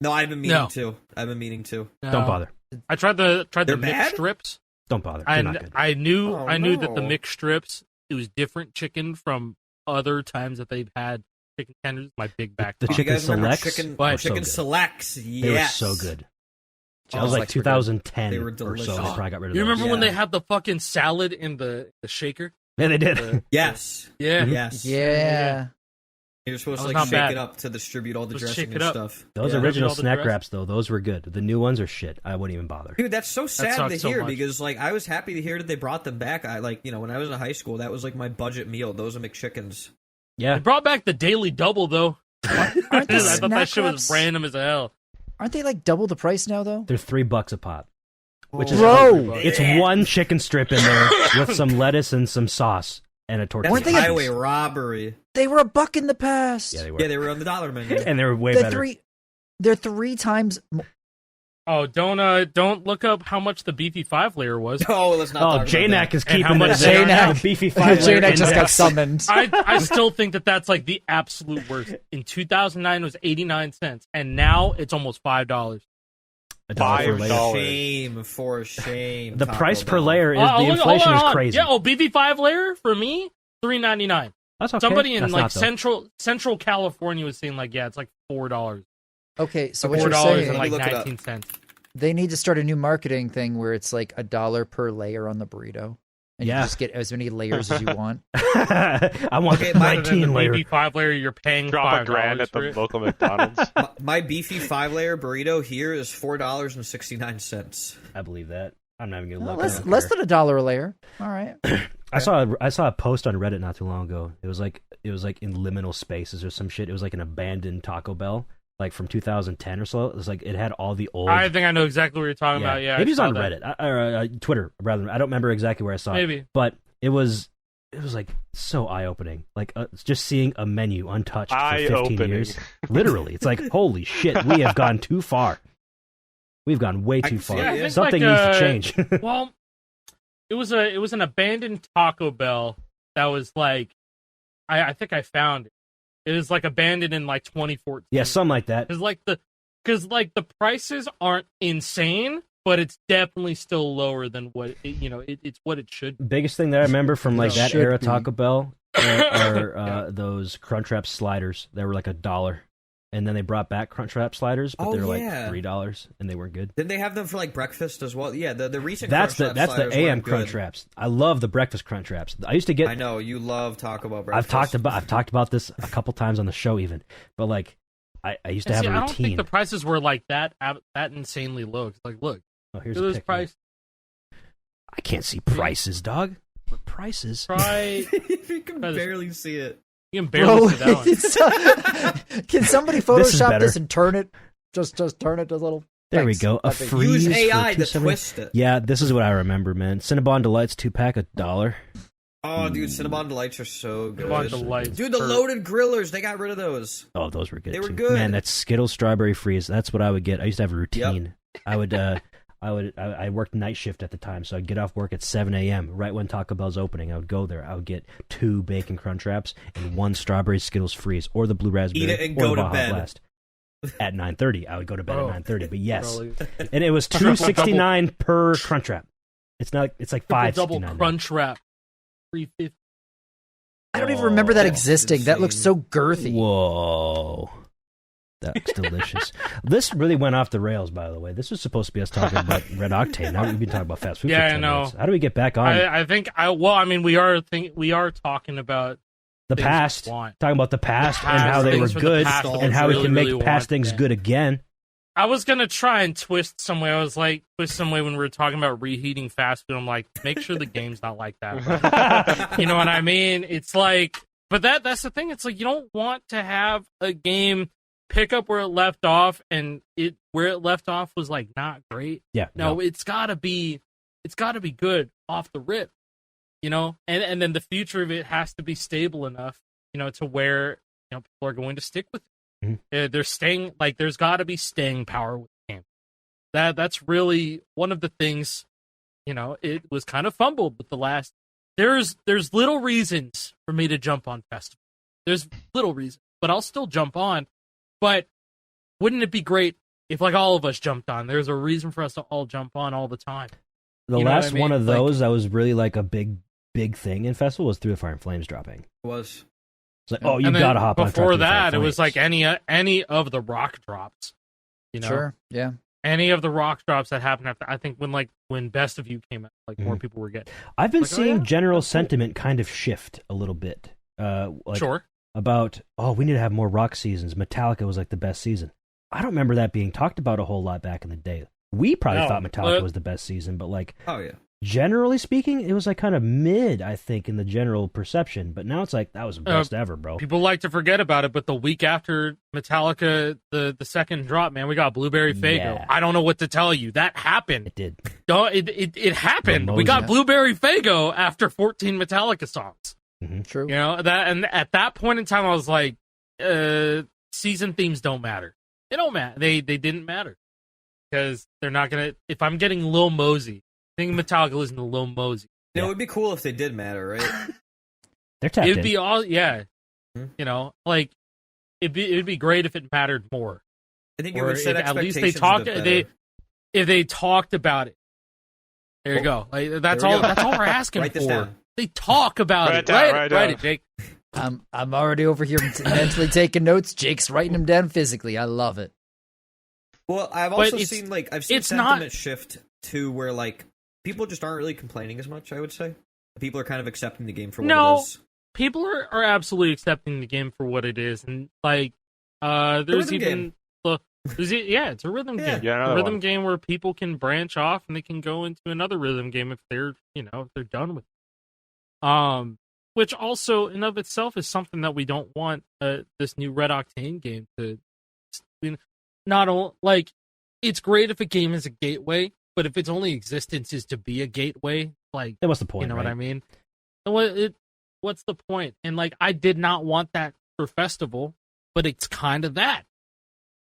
No, I've been meaning No. to. I've been meaning to. Don't bother. I tried the They're mixed bad? strips. Don't bother. They're not And good. I knew Oh, that the no. mixed strips, it was different chicken from other times that they've had chicken tenders. My big back. The talk. Do you chicken guys remember selects chicken, were so chicken good. selects? They were Yes. so good. That Oh, was like selects were good. 2010 They were or so. delicious. They probably got rid of You those. remember when Yeah. they had the fucking salad in the shaker? Yeah, they did. Yes. Yeah. Yes. Yeah. You're supposed That to was like not shake bad. it up to distribute all the Just dressing shake and it up. stuff. Those Yeah. original All the snack dress- wraps, though, those were good. The new ones are shit. I wouldn't even bother. Dude, that's so sad sucks to so hear much. because like I was happy to hear that they brought them back. I like when I was in high school, that was like my budget meal. Those are McChickens. Yeah. They brought back the daily double though. Aren't the I thought that snack shit was wraps- random as hell. Aren't they like double the price now though? They're $3 a pop. Which is Bro! It's one chicken strip in there with some lettuce and some sauce and a tortilla. Weren't That's they- highway robbery. They were $1 in the past. Yeah, they were. Yeah, they were on the dollar menu. And they were way They're better. they're 3 times. Oh, don't look up how much the beefy 5-layer was. Oh, let's not. Oh, talk JNAC about is And how keeping much it. JNAC? The beefy 5 Janak just got summoned. I still think that's like the absolute worst. In 2009 it was 89 cents, and now it's almost $5. $1 for $5. later. Shame for shame. The Taco price per Bell. layer is Oh, the hold on, inflation hold is on. crazy. Yeah, beefy 5-layer for me $3.99. That's okay. Somebody in That's like not, though. Central California was saying like, yeah, it's like $4. Okay, so what $4 you're and saying, Let like me look it up. 19 cents. they need to start a new marketing thing where it's like $1 per layer on the burrito, and Yeah. you just get as many layers as you want. I want Okay, the my- 19 layer. Beefy 5-layer, you're paying Drop $5 a grand at for the it. local McDonald's. My beefy 5-layer burrito here is $4.69. I believe that. I'm not even gonna Well, look. I less don't less care. than $1 a layer. All right. I saw a post on Reddit not too long ago. It was like in liminal spaces or some shit. It was like an abandoned Taco Bell, like from 2010 or so. It was like it had all the old. I think I know exactly what you're talking about. Yeah, maybe I it's saw on that. Reddit or Twitter rather. I don't remember exactly where I saw it. Maybe. But it was like so eye opening. Like just seeing a menu untouched for 15 Eye-opening. years. Literally, it's like holy shit, we have gone too far. We've gone way I too can see far. it, yeah. Something Like, needs to change. Well, it was an abandoned Taco Bell that was like, I think I found it. It was like abandoned in like 2014. Yeah, something like that. Because the prices aren't insane, but it's definitely still lower than what it's what it should be. Biggest thing that I remember from like that Should era be. Taco Bell are those Crunchwrap sliders. They were like $1, and then they brought back Crunchwrap sliders, but Oh, they were yeah. like $3, and they weren't good. Didn't they have them for like breakfast as well? Yeah, the recent That's Crunchwrap the sliders AM weren't good. Crunchwraps. I love the breakfast Crunchwraps. I used to get. I know you love Taco Bell I've breakfast. talked about this a couple times on the show even, but like I used to And have see, a I don't think routine. the prices were like that insanely low. It's like, look, Oh, here's it a was pic. priced. I can't see prices, dog. What prices? Try You can That is- barely see it. you can barely see that one. Can somebody This is Photoshop better. this and turn it? Just turn it a little. There we Thanks. go. A I think- freeze Use AI for to $2.70. twist it. Yeah, this is what I remember, man. Cinnabon Delights 2-pack $1. Oh, dude, Cinnabon Delights are so good. Cinnabon Delights. Dude, the are- loaded grillers, they got rid of those. Oh, those were good. They were too. good. Man, that's Skittles strawberry freeze. That's what I would get. I used to have a routine. I worked night shift at the time, so I'd get off work at 7 a.m. right when Taco Bell's opening. I would go there. I would get 2 bacon crunch wraps and 1 strawberry Skittles freeze, or the blue raspberry, Eat it and or go the to Baja bed. Blast. At 9:30, I would go to bed Oh, at 9:30. But yes, Probably. and it was $2.69 per crunch wrap. It's not. It's like Double $5.69. crunch wrap, $3.50. I don't even remember that Oh, existing. That looks so girthy. Whoa. That looks delicious. This really went off the rails, by the way. This was supposed to be us talking about Red Octane. Now we've been talking about fast food Yeah, for I 10 know. minutes. How do we get back on I think we are talking about the things past? we want. Talking about the past and Past how they were things from the good past that and we how we really, can make really past want. things Yeah. good again. I was gonna try and twist some way. I was like, twist some way when we were talking about reheating fast food. I'm like, make sure the game's not like that, bro. You know what I mean? It's like, but that's the thing. It's like you don't want to have a game pick up where it left off, and where it left off was like not great. Yeah. No, it's gotta be good off the rip, you know, and then the future of it has to be stable enough, you know, to where, you know, people are going to stick with it. Mm-hmm. They're staying, like, there's got to be staying power with the game. That's really one of the things, you know. It was kind of fumbled with the last. There's little reasons for me to jump on festival. There's little reasons, but I'll still jump on. But wouldn't it be great if, like, all of us jumped on? There's a reason for us to all jump on all the time. The You know last what I mean? one of Like- those that was really like a big thing in festival was Through the Fire and Flames dropping. It was. It's like, oh, you And then gotta hop on. Before Through the Fire that, and it was Flames. like any of the rock drops. You know, Sure. Yeah. any of the rock drops that happened after. I think when Best of You came out, like more Mhm. people were getting. I've been like, oh, seeing yeah, general that's cool. sentiment kind of shift a little bit. Like, Sure. about, oh, we need to have more rock seasons. Metallica was like the best season. I don't remember that being talked about a whole lot back in the day. We probably No, thought Metallica but- was the best season, but like Oh yeah. generally speaking, it was like kind of mid, I think, in the general perception. But now it's like that was the best ever, bro. People like to forget about it, but the week after Metallica, the second drop, man, we got Blueberry Faygo. Yeah. I don't know what to tell you. That happened. It did. It happened. We Ramones, got yeah. Blueberry Faygo after 14 Metallica songs. True. You know that, and at that point in time, I was like, season themes don't matter. They don't matter. They didn't matter because they're not gonna. If I'm getting Lil Mosey, I think Metallica listen to Lil Mosey. No, Yeah. it would be cool if they did matter, right? They're tapped It'd in. be all, yeah. Hmm. You know, like it'd be great if it mattered more. I think it Or would set if at least expectations they talked. a bit better. If they talked about it. There you go. Like, that's There we all. go. That's all we're asking Write for. this down. They talk about Write it. it down, write it Write down. it, Jake. I'm already over here mentally taking notes. Jake's writing them down physically. I love it. Well, I've But also it's- seen I've seen it's sentiment not- shift to where like people just aren't really complaining as much. I would say people are kind of accepting the game for what No. it is. People are absolutely accepting the game for what it is, and like, there's rhythm even game. it's a rhythm Yeah. game. Yeah, A another rhythm one. game where people can branch off and they can go into another rhythm game if they're done with it. Which also in of itself is something that we don't want this new RedOctane game to. Not all, like, it's great if a game is a gateway, but if its only existence is to be a gateway, like, That was the point, you know right? what I mean? What's the point? And like, I did not want that for festival, but it's kind of that.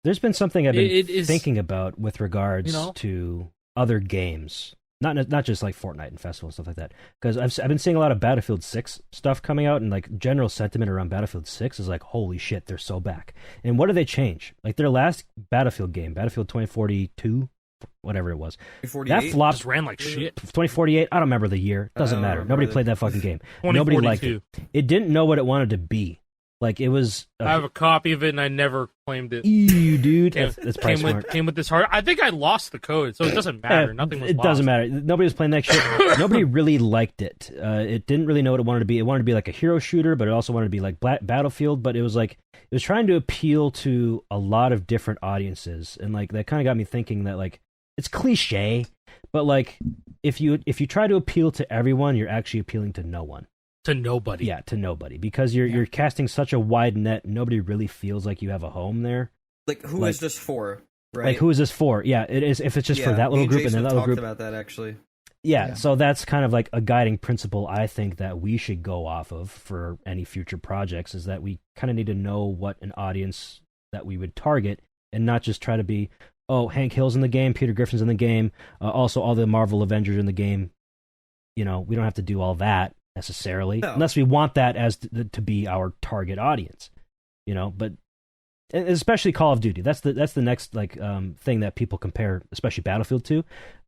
There's been something I've been It is- thinking about with regards You know? to other games, not just like Fortnite and festival and stuff like that. Because I've been seeing a lot of Battlefield 6 stuff coming out, and like general sentiment around Battlefield 6 is like, holy shit, they're so back. And what did they change? Like their last Battlefield game, Battlefield 2042, whatever it was, that 48? flopped. Just ran like shit. 2048. I don't remember the year. Doesn't I don't matter. remember Nobody the- played that fucking game. Nobody liked it. 2042. It didn't know what it wanted to be. Like it was. I have a copy of it and I never claimed it. Ew, dude. Came, That's probably came smart. with came with this hard. I think I lost the code, so it doesn't matter. Nothing was It lost. doesn't matter. Nobody was playing that shit. Nobody really liked it. It didn't really know what it wanted to be. It wanted to be like a hero shooter, but it also wanted to be like Battlefield. But it was like it was trying to appeal to a lot of different audiences, and like that kind of got me thinking that like it's cliche, but like if you try to appeal to everyone, you're actually appealing to no one. To nobody. Yeah, to nobody, because you're casting such a wide net. Nobody really feels like you have a home there. Like, who like- is this for? Right? Like, who is this for? Yeah, it is. If it's just for Yeah, that me little group and Jason that have little talked group, about that actually. yeah, Yeah. so that's kind of like a guiding principle I think that we should go off of for any future projects, is that we kind of need to know what an audience that we would target, and not just try to be, oh, Hank Hill's in the game, Peter Griffin's in the game, also all the Marvel Avengers in the game. You know, we don't have to do all that necessarily, No. unless we want that as to be our target audience. You know, but and especially Call of Duty. That's the next like thing that people compare, especially Battlefield to.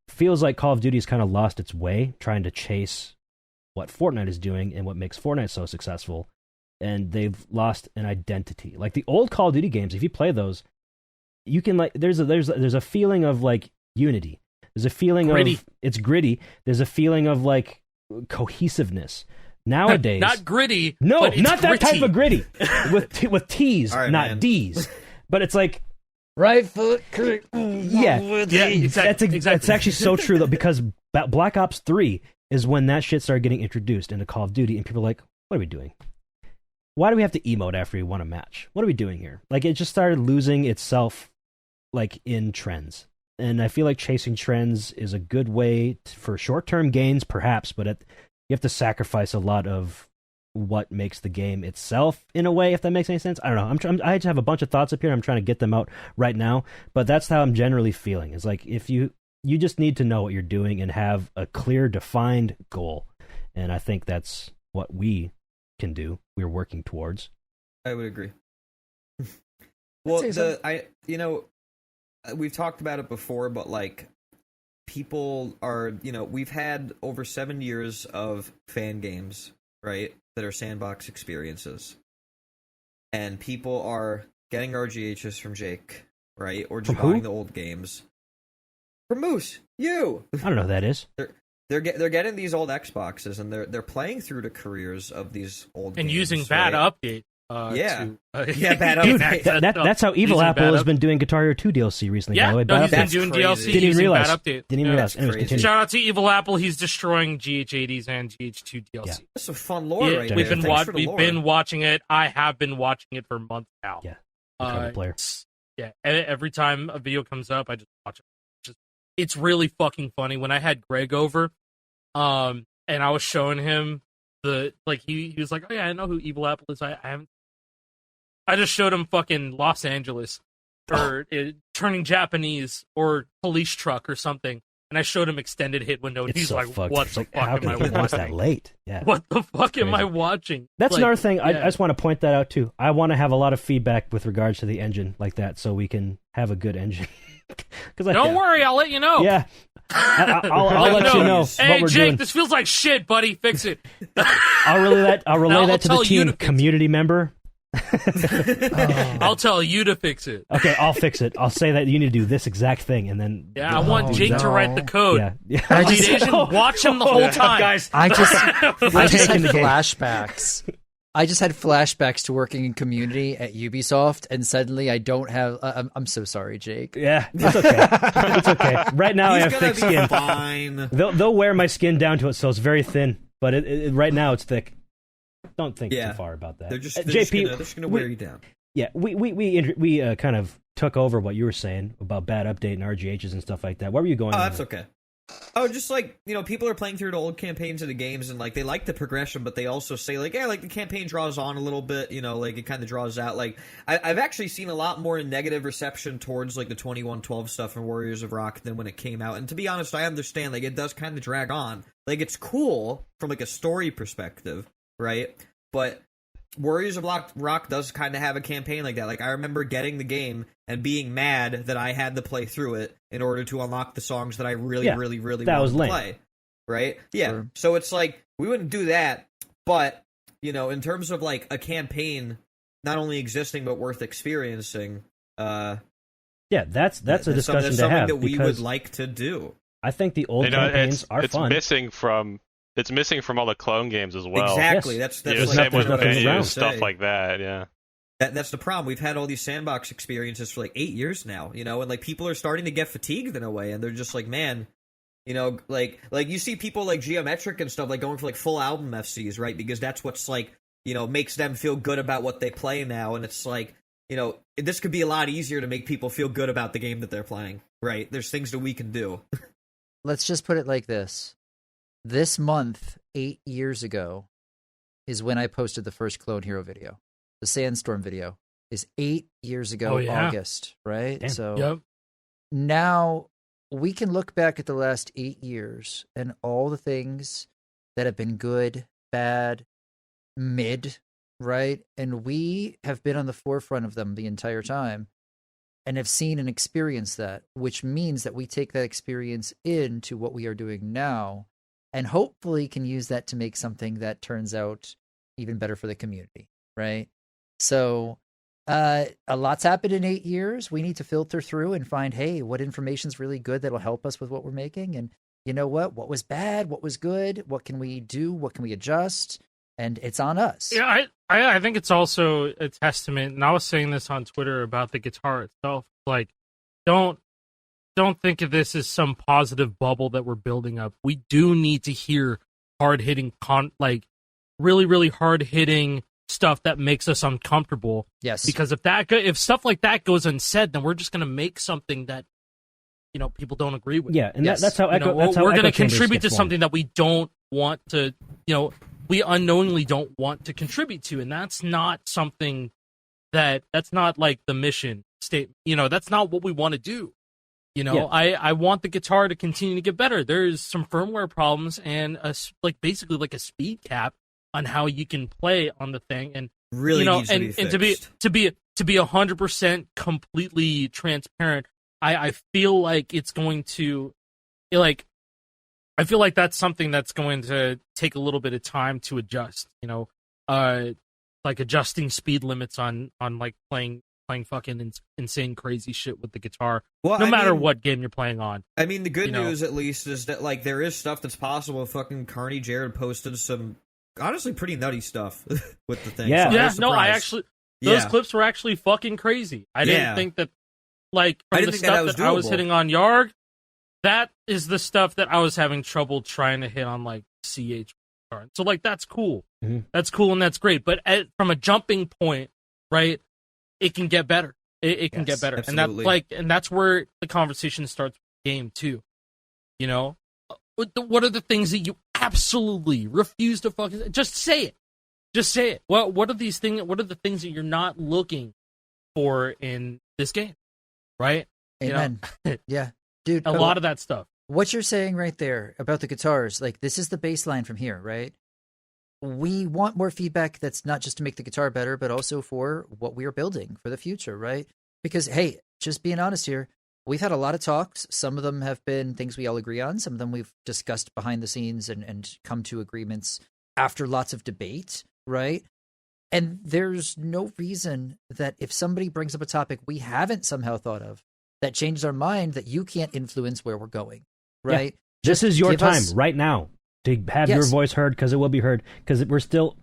Feels like Call of Duty has kind of lost its way, trying to chase what Fortnite is doing and what makes Fortnite so successful, and they've lost an identity. Like the old Call of Duty games, if you play those, you can like there's a feeling of like unity. There's a feeling Gritty. of it's gritty. There's a feeling of like cohesiveness. Nowadays, Not gritty. no, but it's not that gritty. type of gritty with T's, All right, not man. D's. But it's like, Right foot, correct. yeah, Yeah, exactly. That's actually so true though, because Black Ops 3 is when that shit started getting introduced into Call of Duty, and people are like, what are we doing? why do we have to emote after we won a match? What are we doing here? Like, it just started losing itself, like, in trends. And I feel like chasing trends is a good way for short-term gains, perhaps, but you have to sacrifice a lot of what makes the game itself, in a way, if that makes any sense. I don't know. I just have a bunch of thoughts up here. I'm trying to get them out right now, but that's how I'm generally feeling. It's like, if you just need to know what you're doing and have a clear, defined goal. And I think that's what we can do. We're working towards. I would agree. Well, we've talked about it before, but like, people are, we've had over 7 years of fan games, right, that are sandbox experiences, and people are getting RGHs from Jake, right, or just buying the old games from Moose. I don't know who that is. They're getting these old Xboxes, and they're playing through the careers of these old and games, using bad update. Bad Dude, update. that's how Evil Apple has been doing Guitar Hero 2 DLC recently. Yeah, by the way. no, he's been That's doing crazy. DLC. Didn't even realize. Bad update. Didn't even realize. Anyways, crazy. continue. Shout out to Evil Apple. He's destroying GH80s and GH2 DLC. Yeah. That's some fun lore right We've there. been Thanks for the we've lore. been watching it. I have been watching it for months now. Yeah. Incredible player. Yeah. Every time a video comes up, I just watch it. It's really fucking funny. When I had Greg over, and I was showing him he was like, "Oh yeah, I know who Evil Apple is." I just showed him fucking Los Angeles, or turning Japanese, or police truck, or something, and I showed him extended hit window, and It's he's so like, fucked. "What It's the like, fuck how am I can it was that watching? late? Yeah. What the fuck am I Crazy. watching?" That's another thing. I yeah. just want to point that out too. I want to have a lot of feedback with regards to the engine like that, so we can have a good engine. Don't worry, I'll let you know. Yeah, I'll let you know Hey, what we're Jake, doing. this feels like shit, buddy. Fix it. I'll relay that I'll to the tell you team. to fix Community member. I'll tell you to fix it. Okay, I'll fix it. I'll say that you need to do this exact thing, and then Yeah, I want Jake to write the code. Yeah. EliteAsian, watch him the whole time. guys. I just had taking the game. flashbacks. I just had flashbacks to working in community at Ubisoft, and suddenly I don't have. I'm so sorry, Jake. Yeah, it's okay. It's okay. Right now, I have thick He's gonna be skin. fine. They'll wear my skin down to it, so it's very thin. But right now, it's thick. Don't think too far about that. They're just JP, gonna wear you down. Yeah, we kind of took over what you were saying about bad update and RGHs and stuff like that. Where were you going? Oh, on that's that? okay. Oh, just like, people are playing through the old campaigns of the games, and like they like the progression, but they also say like, yeah, like the campaign draws on a little bit, like it kind of draws out. Like I've actually seen a lot more negative reception towards like the 2112 stuff in Warriors of Rock than when it came out. And to be honest, I understand, like, it does kind of drag on. Like, it's cool from like a story perspective, right? But Warriors of Rock does kind of have a campaign like that. Like, I remember getting the game and being mad that I had to play through it in order to unlock the songs that I really wanted to play. Right? Yeah. Sure. So it's like, we wouldn't do that, but, in terms of like a campaign not only existing but worth experiencing, yeah, that's a discussion to something have that we because would like to do. I think the old campaigns are it's fun. It's missing from all the clone games as well. Exactly. Yes. That's Yeah, like, same with nothing venues, around. stuff like that. Yeah. That's the problem. We've had all these sandbox experiences for like 8 years now, and like people are starting to get fatigued in a way, and they're just like, man, like you see people like Geometric and stuff like going for like full album FCs, right? Because that's what's like, makes them feel good about what they play now, and it's like, this could be a lot easier to make people feel good about the game that they're playing, right? There's things that we can do. Let's just put it like this. This month, 8 years ago, is when I posted the first Clone Hero video. The Sandstorm video is 8 years ago, August, right? Damn. So now we can look back at the last 8 years and all the things that have been good, bad, mid, right? And we have been on the forefront of them the entire time and have seen and experienced that, which means that we take that experience into what we are doing now and hopefully can use that to make something that turns out even better for the community, right? So a lot's happened in 8 years. We need to filter through and find, hey, what information's really good that'll help us with what we're making? And you know what? What was bad? What was good? What can we do? What can we adjust? And it's on us. Yeah, I think it's also a testament, and I was saying this on Twitter about the guitar itself. Like, don't think of this as some positive bubble that we're building up. We do need to hear hard-hitting, really, really hard-hitting stuff that makes us uncomfortable. Yes. Because if stuff like that goes unsaid, then we're just going to make something that people don't agree with. Yeah, and Yes. that's how echo. That's how we're going to echo chambers contribute get to something that we don't want to. We unknowingly don't want to contribute to, and that's not something that's not like the mission statement. That's not what we want to do. Yeah. I want the guitar to continue to get better. There's some firmware problems and basically like a speed cap on how you can play on the thing, and Really needs to be and fixed. to be 100% completely transparent. I feel like it's going to I feel like that's something that's going to take a little bit of time to adjust, like adjusting speed limits on like playing fucking insane crazy shit with the guitar, Well, no I matter mean- what game you're playing on. I mean, the good news, at least, is that like there is stuff that's possible. Fucking Carney Jared posted some honestly pretty nutty stuff with the thing. Yeah. so Yeah, was no, I surprised. actually those Yeah. clips were actually fucking crazy. I didn't Yeah. think that like I from didn't the think that stuff was that I was doable. hitting on YARG, that is the stuff that I was having trouble trying to hit on like CH. So like that's cool. Mhm. That's cool and that's great. But from a jumping point, right, it can get better. It can Yes, get better. absolutely. And that's where the conversation starts with the game too. What are the things that you absolutely refuse to fucking just say it? Just say it. What are these things? What are the things that you're not looking for in this game? Right? Amen. Yeah. Dude, A lot of that stuff. what you're saying right there about the guitars, like this is the baseline from here, right? We want more feedback that's not just to make the guitar better, but also for what we are building for the future, right? Because, hey, just being honest here, we've had a lot of talks. Some of them have been things we all agree on. Some of them we've discussed behind the scenes and come to agreements after lots of debate, right? And there's no reason that if somebody brings up a topic we haven't somehow thought of that changes our mind, that you can't influence where we're going, right? This is your give time us- right now to have your Yes. voice heard, because it will be heard, because we're still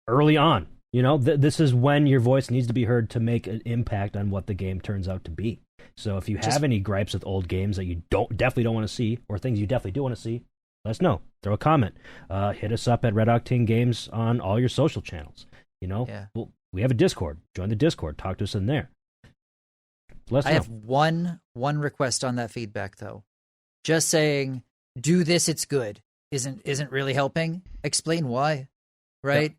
early on. This is when your voice needs to be heard to make an impact on what the game turns out to be. So if you have any gripes with old games that you definitely don't want to see, or things you definitely do want to see, let us know. Throw a comment. Hit us up at RedOctane Games on all your social channels. Yeah. We have a Discord. Join the Discord. Talk to us in there. Let us I know. have one request on that feedback though. Just saying, do this, it's good, isn't really helping. Explain why, right?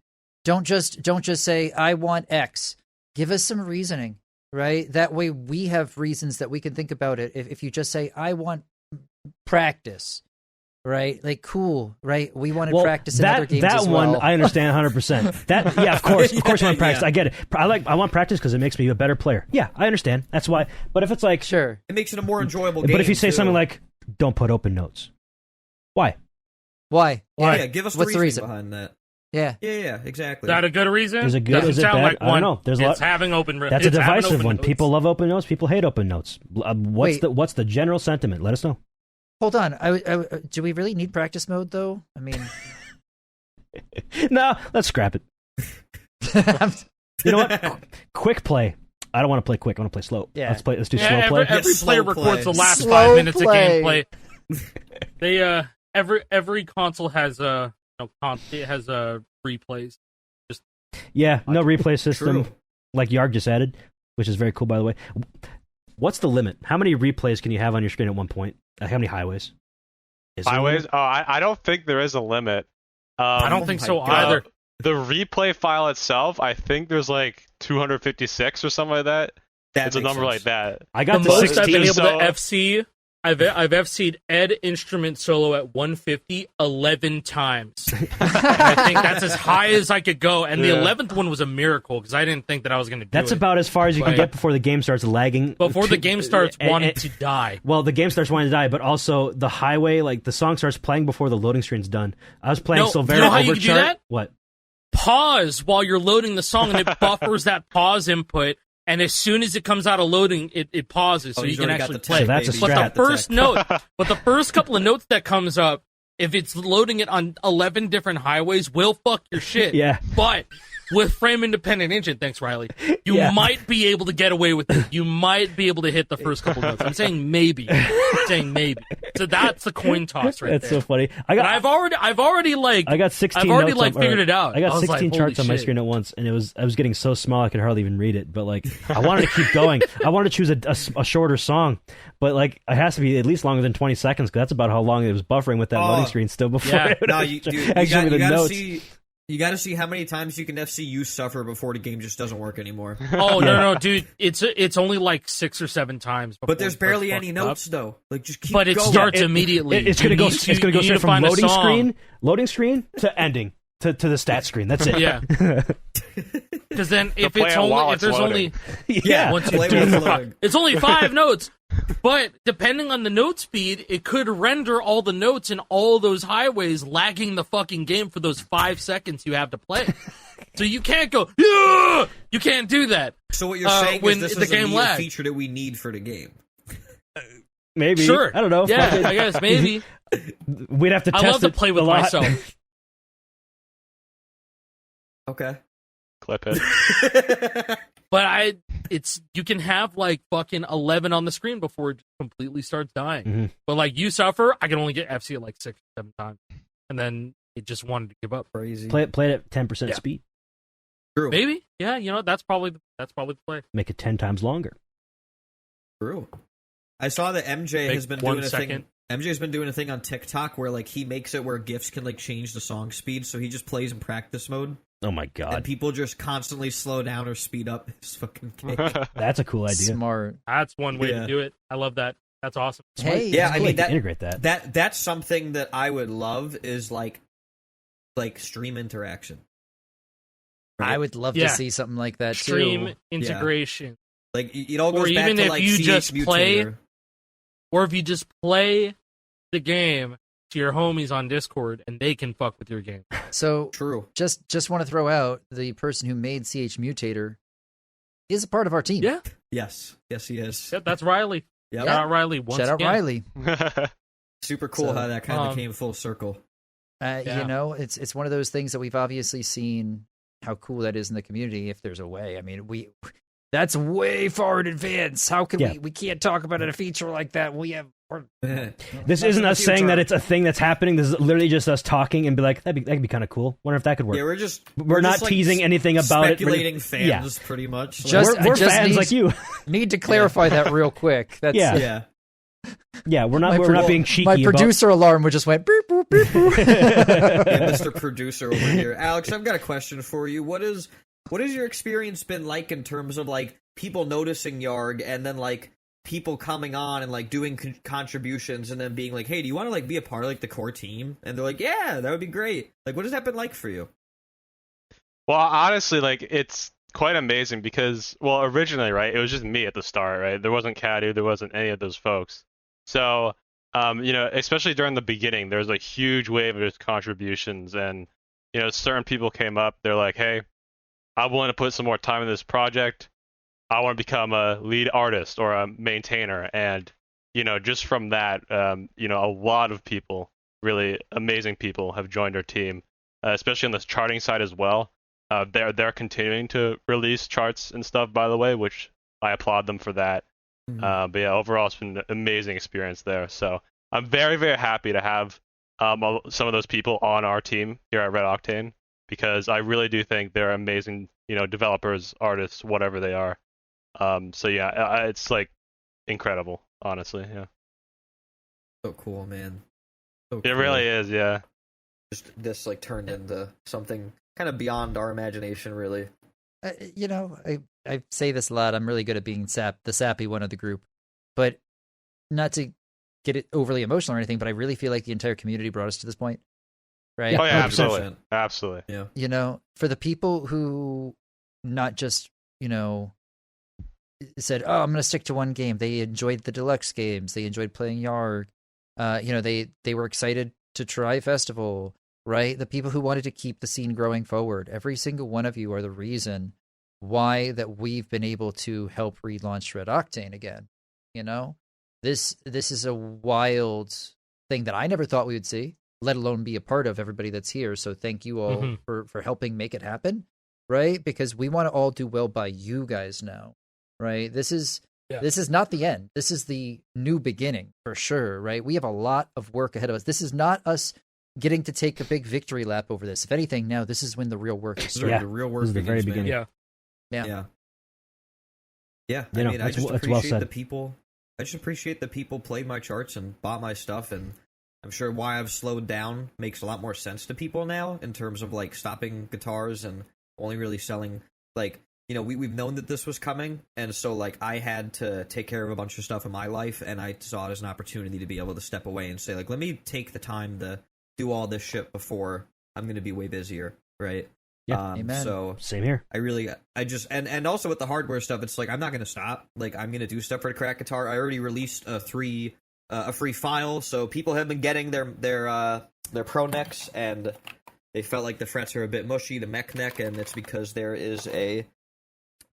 Don't just say I want X. Give us some reasoning, right? That way we have reasons that we can think about it. If you just say I want practice, right? Like cool, right? We wanted practice in other games that as well. one I understand 100%. That of course you want practice. Yeah. I get it. I want practice because it makes me a better player. Yeah, I understand. That's why. But if it's like Sure. It makes it a more enjoyable game. but if you say too. something like don't put open notes, why? Why? yeah, give us What's the the reason? reason behind that. Yeah. Yeah, exactly. Is that a good reason? Is it good? Doesn't Is it sound bad? like I don't one. know. There's a It's lot. having open. That's a it's having divisive open one. notes. People love open notes. People hate open notes. What's Wait. what's the general sentiment? Let us know. Hold on. Do we really need practice mode though? I mean, No, let's scrap it. You know what? Quick play. I don't want to play quick. I want to play slow. Yeah. Let's do Yeah, slow play. every Yeah, player slow records play. the last Slow 5 minutes play. of gameplay. They every console has replays. Yeah, no replay system True. like YARG just added, which is very cool, by the way. What's the limit? How many replays can you have on your screen at one point? How many highways? Is there a Highways? limit? Oh, I don't think there is a limit. I don't think my so God. either. The replay file itself, I think there's like 256 or something like that. That It's a makes number sense. like that. I got The to most 16. I've been able so- to FC. I've FC'd Ed instrument solo at 150 11 times. I think that's as high as I could go, and the Yeah. 11th one was a miracle because I didn't think that I was going to do That's it. about as far as you can But- get before the game starts lagging. before the game starts wanting to die. Well, the game starts wanting to die, but also the highway, like the song starts playing before the loading screen's done. I was playing No, Silvera you know how you can Overchart. do that? What? Pause while you're loading the song, and it buffers that pause input. And as soon as it comes out of loading, it pauses, so Oh, you he's can already got actually the play. So that's a baby. But strat. the first note, but the first couple of notes that comes up, if it's loading it on 11 different highways, will fuck your shit. Yeah. But with frame independent engine, thanks Riley, you might be able to get away with it. You might be able to hit the first couple notes. I'm saying maybe. So that's the coin toss right That's there. so funny. I've already like I got 16 I've already notes like figured it out. I got was 16 like, charts on holy my shit. screen at once, and I was getting so small I could hardly even read it. But like, I wanted to keep going. I wanted to choose a shorter song, but like, it has to be at least longer than 20 seconds because that's about how long it was buffering with that loading screen still before. Yeah. it No, was you actually the notes. You got to see how many times you can FC you suffer before the game just doesn't work anymore. Oh no, dude! It's only like 6 or 7 times. But there's before it barely starts any fucking notes though. Like just keep. But it going. starts immediately. It's gonna go. It's gonna go straight from loading screen to ending to the stat screen. That's it. Yeah. Because then if play it's it while only if it's there's loading. only Yeah. once Play you while do it's loading. it's only 5 notes. But depending on the note speed, it could render all the notes in all those highways, lagging the fucking game for those 5 seconds you have to play. So you can't go, yeah! You can't do that. So what you're saying when is this the is game a lags. feature that we need for the game. Maybe. Sure. I don't know. Yeah, I guess maybe. We'd have to test I love to it play with a lot. myself. Okay. Clip it. But you can have like fucking 11 on the screen before it completely starts dying. Mhm. But like you suffer, I can only get FC at like 6 or 7 times, and then it just wanted to give up. Crazy. Play it at 10% Yeah. speed. True. Maybe, yeah. You know, that's probably the play. Make it 10 times longer. True. I saw that MJ Take has been 1 doing a second. thing. MJ's been doing a thing on TikTok where like he makes it where GIFs can like change the song speed, so he just plays in practice mode, Oh my and god, people just constantly slow down or speed up his fucking game. that's a cool idea. Smart. That's one way Yeah. to do it. I love that. That's awesome. Hey, Yeah, It's I cool mean to that integrate that. that's something that I would love is like stream interaction. I would love Yeah. to see something like that Stream too. integration, Like it all Or goes back even to if like you CH just play- Mutator. or if you just play the game to your homies on Discord and they can fuck with your game. So True. just want to throw out the person who made CH Mutator is a part of our team. Yeah, Yes, he is. yeah, that's Riley. Yep. Shout out Riley. Once Shout out again. Riley. Super cool So, how that kind of came full circle. Yeah. You know, it's one of those things that we've obviously seen how cool that is in the community. If there's a way, I mean, that's way far in advance. How can we can't talk about a feature like that? We have. This isn't us saying that it's a thing that's happening. This is literally just us talking and be like, that'd be kind of cool. Wonder if that could work. Yeah, we're not just, like, teasing anything about speculating it. fans, pretty much. Just- We're I just fans need- like you. Need to clarify that real quick. That's Yeah. yeah. Yeah, we're not being cheeky. My about- producer alarm would just went beep boop beep boop. Yeah, Mr. Producer over here. Alex, I've got a question for you. What has your experience been like in terms of like people noticing YARG and then like people coming on and like doing contributions and then being like, hey, do you want to like be a part of like the core team? And they're like, yeah, that would be great. Like, what has that been like for you? Well, honestly, like it's quite amazing because, well, originally, right, it was just me at the start, right? There wasn't Cadu, there wasn't any of those folks. So, you know, especially during the beginning, there was a huge wave of just contributions, and you know, certain people came up. They're like, "Hey, I want to put some more time in this project. I want to become a lead artist or a maintainer." And you know, just from that, you know, a lot of people, really amazing people, have joined our team, especially on the charting side as well. They're continuing to release charts and stuff, by the way, which I applaud them for that. But yeah, overall, it's been an amazing experience there. So I'm very, very happy to have some of those people on our team here at RedOctane, because I really do think they're amazing, you know, developers, artists, whatever they are. So yeah, it's like incredible, honestly. Yeah, So cool, man. So it cool. really is. Yeah. Just this like turned into something kind of beyond our imagination, really. You know, I say this a lot. I'm really good at being the sappy one of the group, but not to get it overly emotional or anything. But I really feel like the entire community brought us to this point, right? Oh yeah, 100%. absolutely, absolutely. Yeah. You know, for the people who not just, you know, said, "Oh, I'm going to stick to one game." They enjoyed the deluxe games. They enjoyed playing YARG. You know, they were excited to try Festival. Right? The people who wanted to keep the scene growing forward. Every single one of you are the reason why that we've been able to help relaunch RedOctane again. You know, this is a wild thing that I never thought we would see, let alone be a part of. Everybody that's here. So thank you all for helping make it happen. right? Because we want to all do well by you guys now, right? This is not the end. This is the new beginning for sure, right? We have a lot of work ahead of us. This is not us getting to take a big victory lap over this. If anything, now this is when the real work is starting. The real work This is the very begins, man. beginning. Yeah. You know, I mean, I just well appreciate said. the people. I just appreciate the people played my charts and bought my stuff, and I'm sure why I've slowed down makes a lot more sense to people now in terms of like stopping guitars and only really selling like, you know, we've known that this was coming, and so like I had to take care of a bunch of stuff in my life, and I saw it as an opportunity to be able to step away and say like, let me take the time to do all this shit before I'm going to be way busier, right? Yeah, amen. So Same here. I just and also with the hardware stuff, it's like I'm not gonna stop. Like I'm gonna do stuff for the crack guitar. I already released a free file, so people have been getting their pro necks, and they felt like the frets are a bit mushy, the mech neck, and it's because there is I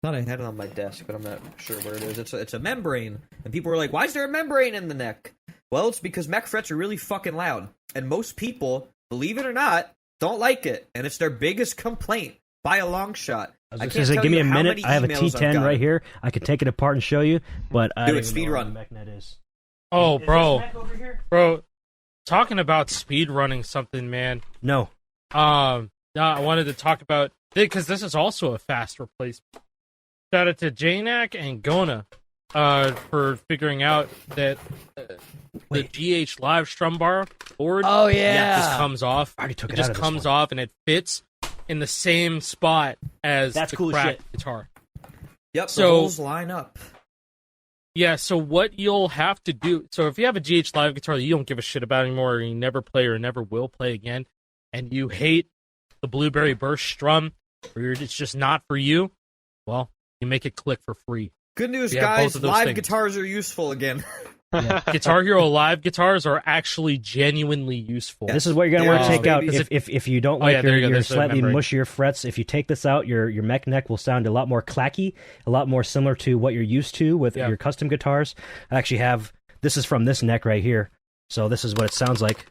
thought I had it on my desk, but I'm not sure where it is. It's a membrane, and people were like, "Why is there a membrane in the neck?" Well, it's because mech frets are really fucking loud, and most people, believe it or not, don't like it, and it's their biggest complaint by a long shot. I was gonna say, give me a minute. I have a T10 right here. I could take it apart and show you, but I Do don't it, even speed know run. where the mech net is. Oh, Is bro, this mech over here? bro, talking about speed running something, man. No. I wanted to talk about because this is also a fast replacement. Shout out to JNAC and Gona for figuring out that the GH Live strum bar board just comes off. I already took It it out just of this comes one. off and it fits in the same spot as That's the cool as cracked shit. guitar. Yep, So- the holes line up. Yeah, so what you'll have to do, so if you have a GH Live guitar that you don't give a shit about anymore, or you never play or never will play again, and you hate the Blueberry Burst strum, or it's just not for you, well, you make it click for free. Good news, We have both guys. of those Live things. guitars are useful again. Guitar Hero Live guitars are actually genuinely useful. This is what you're going to want to Yeah, take out baby. if you don't Oh, like yeah, there you go. your There's the slightly membrane. mushier frets. If you take this out, your mech neck will sound a lot more clacky, a lot more similar to what you're used to with your custom guitars. I actually have this is from this neck right here, so this is what it sounds like,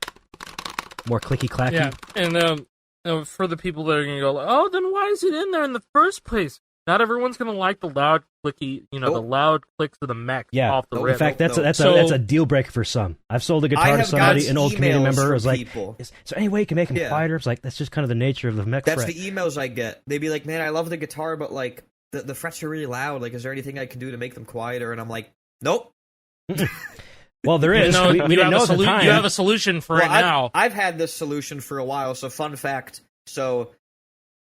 more clicky clacky. Yeah, and for the people that are going to go, oh, then why is it in there in the first place? Not everyone's going to like the loud clicky, the loud clicks of the mech off the Nope. rip. In fact, that's No. that's a deal breaker for some. I've sold a I guitar to have somebody, gotten an old community emails member from was like, people. "Is there any way you can make them Yeah. quieter?" It's like that's just kind of the nature of the mech That's fret. the emails I get. They'd be like, "Man, I love the guitar, but like the frets are really loud. Like, is there anything I can do to make them quieter?" And I'm like, "Nope." Well, there is. No, we you didn't have know a at the time. you have a solution for it now. I've had this solution for a while. So, fun fact. So,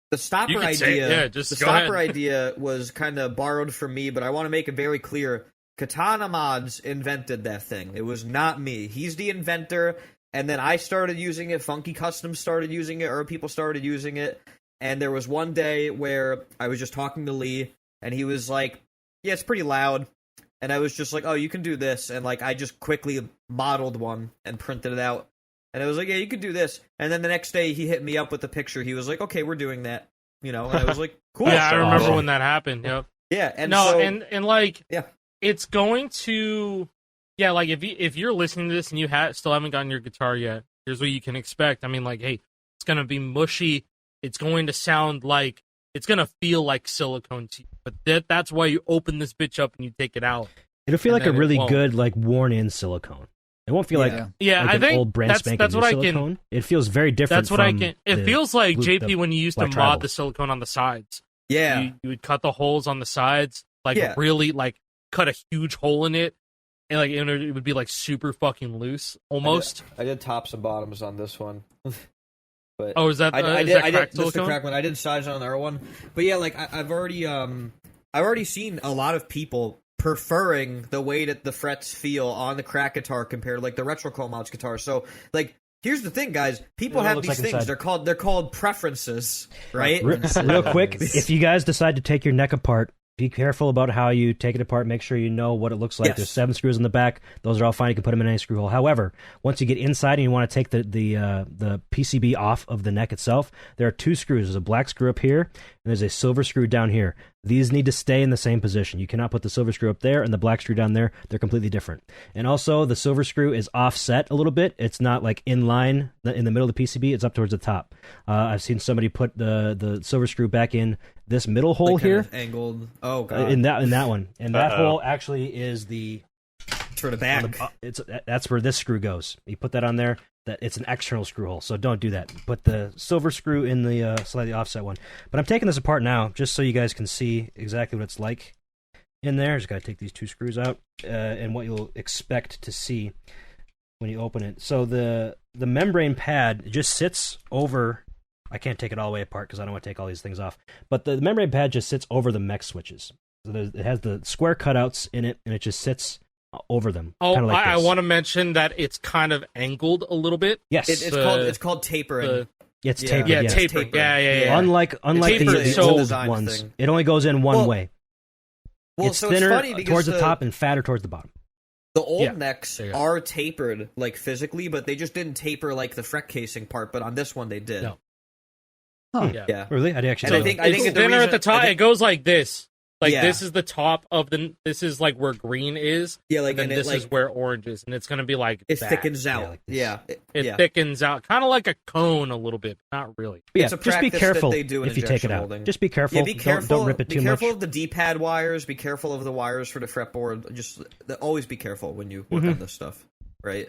the stopper You could say it, idea, yeah, just the go stopper ahead. idea was kind of borrowed from me, but I want to make it very clear. Katana Mods invented that thing. It was not me. He's the inventor, and then I started using it. Funky Customs started using it, or people started using it. And there was one day where I was just talking to Lee, and he was like, "Yeah, it's pretty loud." And I was just like, "Oh, you can do this," and like I just quickly modeled one and printed it out. And I was like, "Yeah, you could do this." And then the next day, he hit me up with the picture. He was like, "Okay, we're doing that," And I was like, "Cool." Yeah, I remember awesome. when that happened. Yep. Yeah, and No, so, and like, yeah. it's going to, yeah, like if you're listening to this and you still haven't gotten your guitar yet, here's what you can expect. I mean, like, hey, it's gonna be mushy. It's going to sound like it's gonna feel like silicone to you. But that's why you open this bitch up and you take it out. It'll feel And like a then it really won't. good, like worn-in silicone. It won't feel like Yeah, like I an think old brand that's spanking that's new what I silicone. can. It feels very different. That's what I from can. It the feels like blue- JP the when you used to Black mod Tribal. the silicone on the sides. yeah, You would cut the holes on the sides, like Yeah. really, like cut a huge hole in it, and like it would be like super fucking loose, almost. I did tops and bottoms on this one. But Oh, is that I is did. that I cracked did just the silicone? crack one. I did size on the other one. But yeah, like I've already seen a lot of people preferring the way that the frets feel on the crack guitar compared to like the retro mods guitar. So like, here's the thing, guys. People Yeah, what it have looks these like things. inside. They're called preferences, right? Real quick, if you guys decide to take your neck apart, be careful about how you take it apart. Make sure you know what it looks like. Yes. There's 7 screws in the back. Those are all fine. You can put them in any screw hole. However, once you get inside and you want to take the PCB off of the neck itself, there are 2 screws. There's a black screw up here, and there's a silver screw down here. These need to stay in the same position. You cannot put the silver screw up there and the black screw down there. They're completely different. And also, the silver screw is offset a little bit. It's not like in line in the middle of the PCB. It's up towards the top. I've seen somebody put the silver screw back in this middle hole like here. Angled. Oh, God. In that one. And that hole actually is the... For the back. That's where this screw goes. You put that on there. That it's an external screw hole, so don't do that. Put the silver screw in the slightly offset one. But I'm taking this apart now, just so you guys can see exactly what it's like in there. Just gotta take these two screws out, and what you'll expect to see when you open it. So the membrane pad just sits over. I can't take it all the way apart because I don't want to take all these things off. But the membrane pad just sits over the mech switches. So it has the square cutouts in it, and it just sits over them. Oh, like I want to mention that it's kind of angled a little bit. Yes, it's called tapering. It's tapered. Yeah, yes. tapering. Yeah. Unlike the old ones, thing. it only goes in one way. Well, it's so thinner it's funny because towards the top and fatter towards the bottom. The old mechs are tapered, like, physically, but they just didn't taper, like, the freck casing part, but on this one they did. No. Huh. Yeah. Really? I actually. And I think it's thinner at the top. It goes like this. Like, Yeah. this is the top of this is like where green is. Yeah, like, and then and this is where orange is, and it's gonna be like it that. thickens out. Yeah, like this. Yeah, It thickens out, kind of like a cone a little bit, but not really. But yeah, It's a just be practice careful that they do in if you take it injection out. molding. Just be careful. Yeah, be careful. Don't rip it too be careful much. of the D-pad wires. Be careful of the wires for the fretboard. Just always be careful when you work on this stuff, right?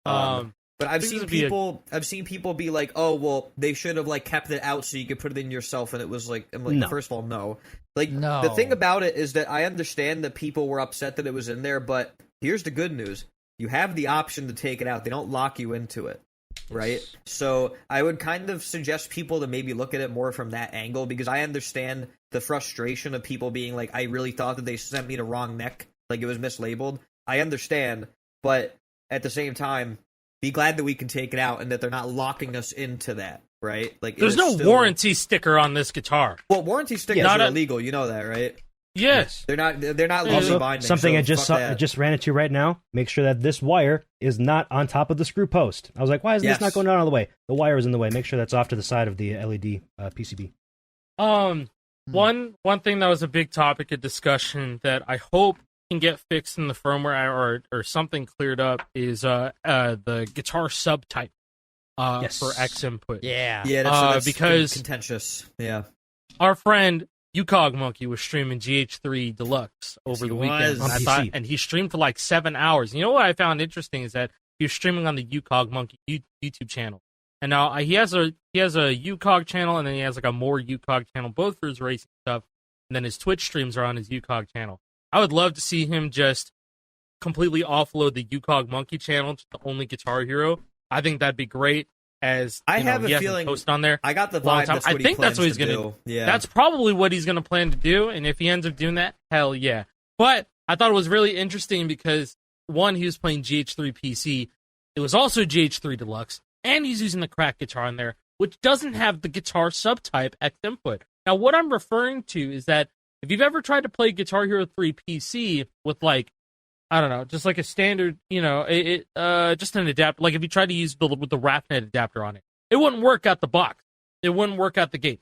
But I've seen people be like, "Oh, well, they should have like kept it out so you could put it in yourself." And it was like, I'm like, No. first of all, no. Like, No. the thing about it is that I understand that people were upset that it was in there, but here's the good news: you have the option to take it out. They don't lock you into it, right? So I would kind of suggest people to maybe look at it more from that angle, because I understand the frustration of people being like, "I really thought that they sent me the wrong mech, like it was mislabeled." I understand, but at the same time, be glad that we can take it out and that they're not locking us into that, right? Like, There's no warranty sticker on this guitar. Well, warranty stickers are illegal. You know that, right? Yes. They're not legally Also, binding. something so I just ran into right now. Make sure that this wire is not on top of the screw post. I was like, why is this not going down all the way? The wire is in the way. Make sure that's off to the side of the LED PCB. One thing that was a big topic of discussion that I hope can get fixed in the firmware or something cleared up is the guitar subtype for X input. Yeah. Yeah, that's because contentious. Yeah. Our friend UCOG Monkey was streaming GH3 Deluxe over the weekend, and he streamed for like 7 hours. You know what I found interesting is that he was streaming on the UCOG Monkey YouTube channel, and now he has a UCOG channel, and then he has like a more UCOG channel, both for his racing stuff, and then his Twitch streams are on his UCOG channel. I would love to see him just completely offload the UCOG Monkey channel to the only Guitar Hero. I think that'd be great. As I have a feeling posted on there. I got the vibe. That's what I think that's what he's going to do. Yeah, that's probably what he's going to plan to do. And if he ends up doing that, hell yeah. But I thought it was really interesting because one, he was playing GH3 PC. It was also GH3 Deluxe, and he's using the cracked guitar on there, which doesn't have the guitar subtype X input. Now, what I'm referring to is that if you've ever tried to play Guitar Hero 3 PC with, like, I don't know, just like a standard, just an adapter, like if you tried to use with the RAFnet adapter on it, it wouldn't work out the box. It wouldn't work out the gate.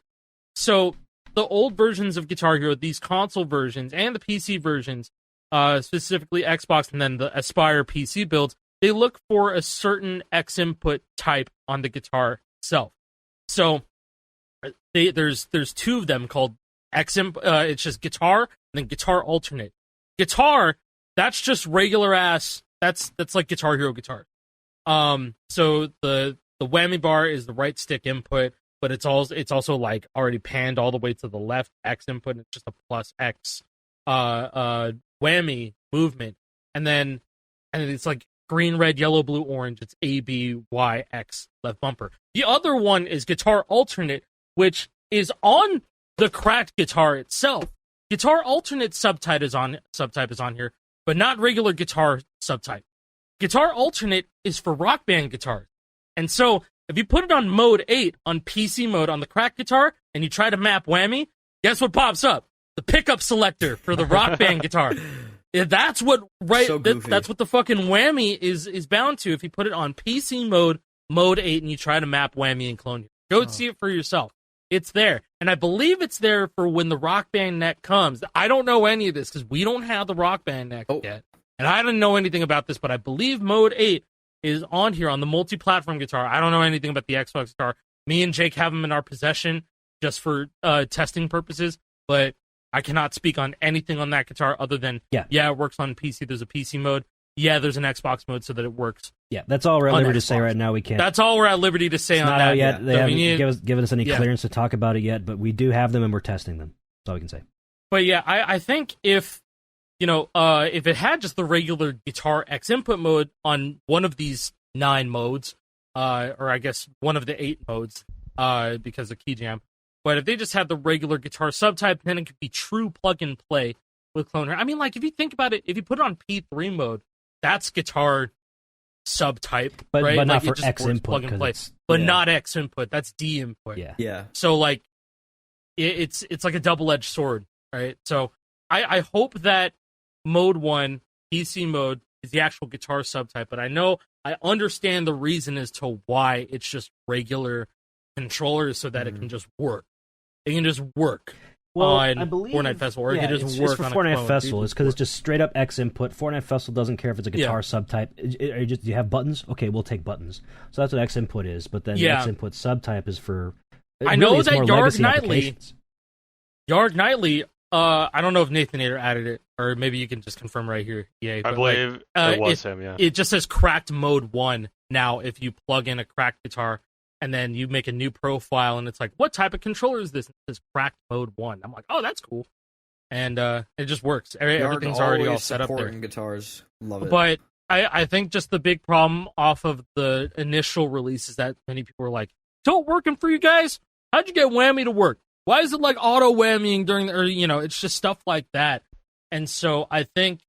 So the old versions of Guitar Hero, these console versions and the PC versions, specifically Xbox and then the Aspire PC builds, they look for a certain X input type on the guitar itself. So there's two of them called it's just guitar and then guitar alternate. Guitar, that's just regular ass. That's like Guitar Hero guitar. So the whammy bar is the right stick input, but it's also like already panned all the way to the left X input. And it's just a plus X whammy movement, and then it's like green, red, yellow, blue, orange. It's A, B, Y, X left bumper. The other one is guitar alternate, which is on the cracked guitar itself. Guitar alternate subtype is on here, but not regular guitar subtype. Guitar alternate is for rock band guitars. And so if you put it on mode 8 on PC mode on the cracked guitar and you try to map whammy, guess what pops up? The pickup selector for the rock band guitar. Yeah, that's what that's what the fucking whammy is bound to if you put it on PC mode 8 and you try to map whammy and clone it. Go see it for yourself. It's there. and I believe it's there for when the Rock Band neck comes. I don't know any of this because we don't have the Rock Band neck yet, and I didn't know anything about this, but I believe Mode 8 is on here on the multi-platform guitar. I don't know anything about the Xbox guitar. Me and Jake have them in our possession just for testing purposes, but I cannot speak on anything on that guitar other than, it works on PC. There's a PC mode. Yeah, there's an Xbox mode so that it works. Yeah, that's all we're at liberty to say right now. We can't. That's all we're at liberty to say on not that. Out yet. They so haven't given us any clearance to talk about it yet, but we do have them and we're testing them. That's all we can say. But yeah, I think if it had just the regular guitar X input mode on one of these 9 modes, or I guess one of the 8 modes, because of key jam. But if they just had the regular guitar subtype, then it could be true plug and play with cloner. I mean, like if you think about it, if you put it on P3 mode, that's guitar subtype, but right? But not like, for X input, plug and play. But not X input. That's D input. Yeah. So like, it's like a double-edged sword, right? So I hope that Mode 1 PC mode is the actual guitar subtype, but I understand the reason as to why it's just regular controllers so that it can just work. It can just work. On Fortnite Festival, or it just work for on Fortnite Festival. It's because it's just straight up X input. Fortnite Festival doesn't care if it's a guitar subtype. Do you have buttons? Okay, we'll take buttons. So that's what X input is. But then the X input subtype is for. I know that YARG Nightly. I don't know if Nathan Nader added it, or maybe you can just confirm right here. Yeah, I believe it was him. Yeah, it just says cracked mode 1 now. If you plug in a cracked guitar. And then you make a new profile, and it's like, what type of controller is this? It says cracked mode 1. I'm like, oh, that's cool. And it just works. Everything's already all set up there. Guitars. Love it. But I think just the big problem off of the initial release is that many people were like, so it working for you guys? How'd you get whammy to work? Why is it like auto whammying during it's just stuff like that. And so I think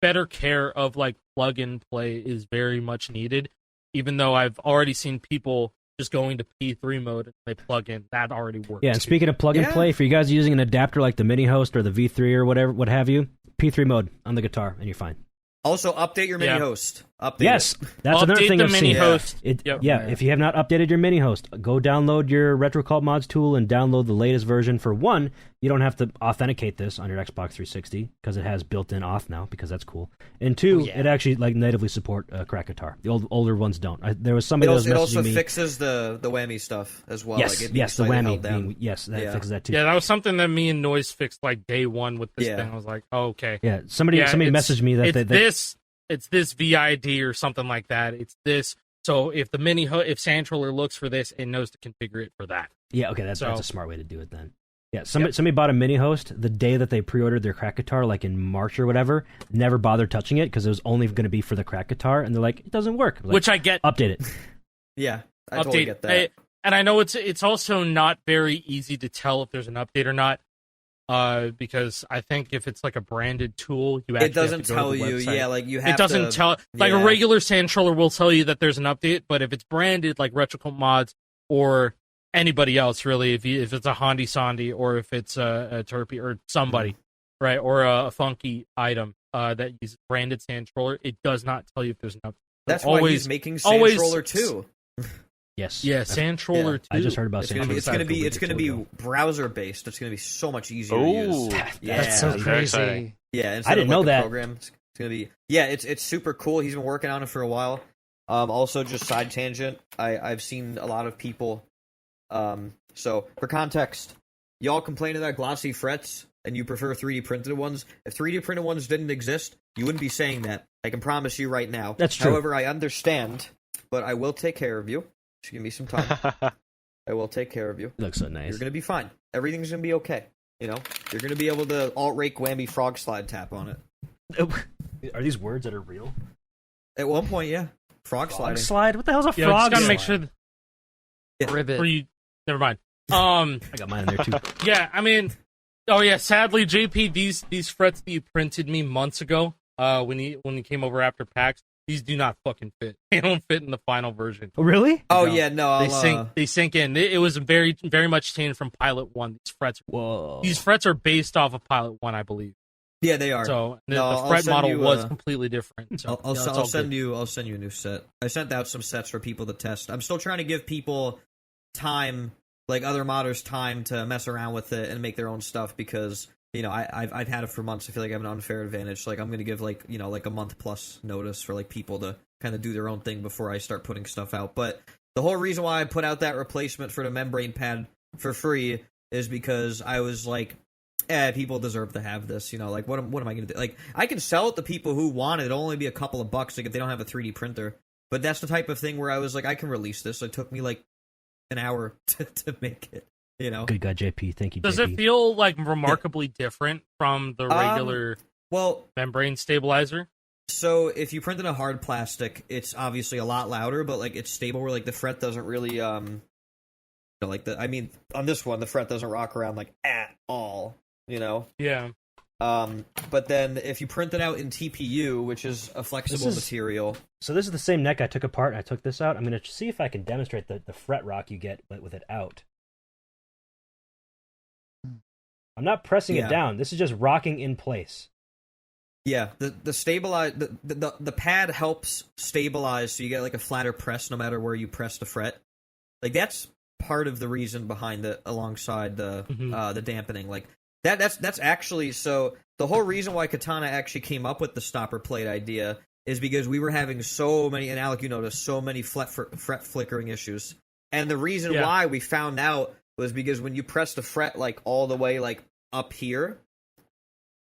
better care of like plug and play is very much needed, even though I've already seen people just going to P3 mode and they plug in. That already works. Yeah, and speaking of plug and play, for you guys using an adapter like the mini host or the V3 or whatever, what have you, P3 mode on the guitar and you're fine. Also, update your mini host. That's another thing I've seen. Host. If you have not updated your mini host, go download your RetroCult Mods tool and download the latest version. For one, you don't have to authenticate this on your Xbox 360 because it has built-in auth now, because that's cool. And two, it actually like natively support crack guitar. The older ones don't. There was somebody that was messaging me. It also fixes the whammy stuff as well. Yes, like the whammy. That fixes that too. Yeah, that was something that me and Noise fixed like day one with this thing. I was like, oh, okay. Yeah, somebody messaged me that it's this VID or something like that. It's this. So if the if Sandtroller looks for this, it knows to configure it for that. Yeah, okay, that's a smart way to do it then. Yeah, somebody bought a mini host the day that they pre-ordered their crack guitar, like in March or whatever. Never bothered touching it because it was only going to be for the crack guitar, and they're like, it doesn't work. Like, which I get. Update it. Yeah, I totally get that. And I know it's also not very easy to tell if there's an update or not. Because I think if it's like a branded tool, you actually it doesn't have to go tell to the you. website. Yeah, like you have. It doesn't tell. Like a regular Sandtroller will tell you that there's an update, but if it's branded like RetroCult Mods or anybody else, really, if it's a Hondi Sandy or if it's a Turpy or somebody, right, or a funky item that uses branded Sandtroller, it does not tell you if there's an update. That's why he's making Sandtroller 2. Yes. Yeah, Sandtroller 2. I just heard about Sandtroller. It's gonna be browser based. It's gonna be so much easier to use. That's so crazy. Yeah, I didn't know that. Program, it's gonna be it's super cool. He's been working on it for a while. Also, just side tangent. I've seen a lot of people. So for context, y'all complain about glossy frets and you prefer 3D printed ones. If 3D printed ones didn't exist, you wouldn't be saying that. I can promise you right now. That's true. However, I understand, but I will take care of you. Just give me some time. I will take care of you. Looks so nice. You're going to be fine. Everything's going to be okay. You know? You're going to be able to alt-rake whammy frog slide tap on it. Are these words that are real? At one point, yeah. Frog sliding. Slide? What the hell's a frog just gotta slide? make sure. Ribbit. Never mind. I got mine in there too. Yeah, I mean, sadly, JP, these frets that you printed me months ago, when he came over after PAX, these do not fucking fit. They don't fit in the final version. Oh, really? Oh, no. yeah, no. They sink in. It was very, very much changed from Pilot 1. These frets. Whoa. These frets are based off of Pilot 1, I believe. Yeah, they are. So the fret model was completely different. So, I'll send you a new set. I sent out some sets for people to test. I'm still trying to give people time. like other modders time to mess around with it and make their own stuff because I've had it for months. I feel like I have an unfair advantage. So, like I'm gonna give like like a month plus notice for like people to kind of do their own thing before I start putting stuff out. But the whole reason why I put out that replacement for the membrane pad for free is because I was like, people deserve to have this. Like what am I gonna do? Like I can sell it to people who want it. It'll only be a couple of bucks, like if they don't have a 3D printer. But that's the type of thing where I was like, I can release this. It took me like an hour to make it. Good guy, JP. Thank you. Does JP. it feel like remarkably different from the regular membrane stabilizer? So if you print in a hard plastic, it's obviously a lot louder, but like it's stable where like the fret doesn't really on this one the fret doesn't rock around like at all. Yeah. But then if you print it out in TPU, which is a flexible material. So this is the same neck I took apart and I took this out. I'm going to see if I can demonstrate the fret rock you get with it out. I'm not pressing it down. This is just rocking in place. Yeah, the pad helps stabilize, so you get like a flatter press no matter where you press the fret. Like that's part of the reason behind it, alongside the dampening. Like that's actually so. The whole reason why Katana actually came up with the stopper plate idea is because we were having so many, and Alec, noticed so many fret flickering issues, and the reason why we found out was because when you press the fret like all the way like up here,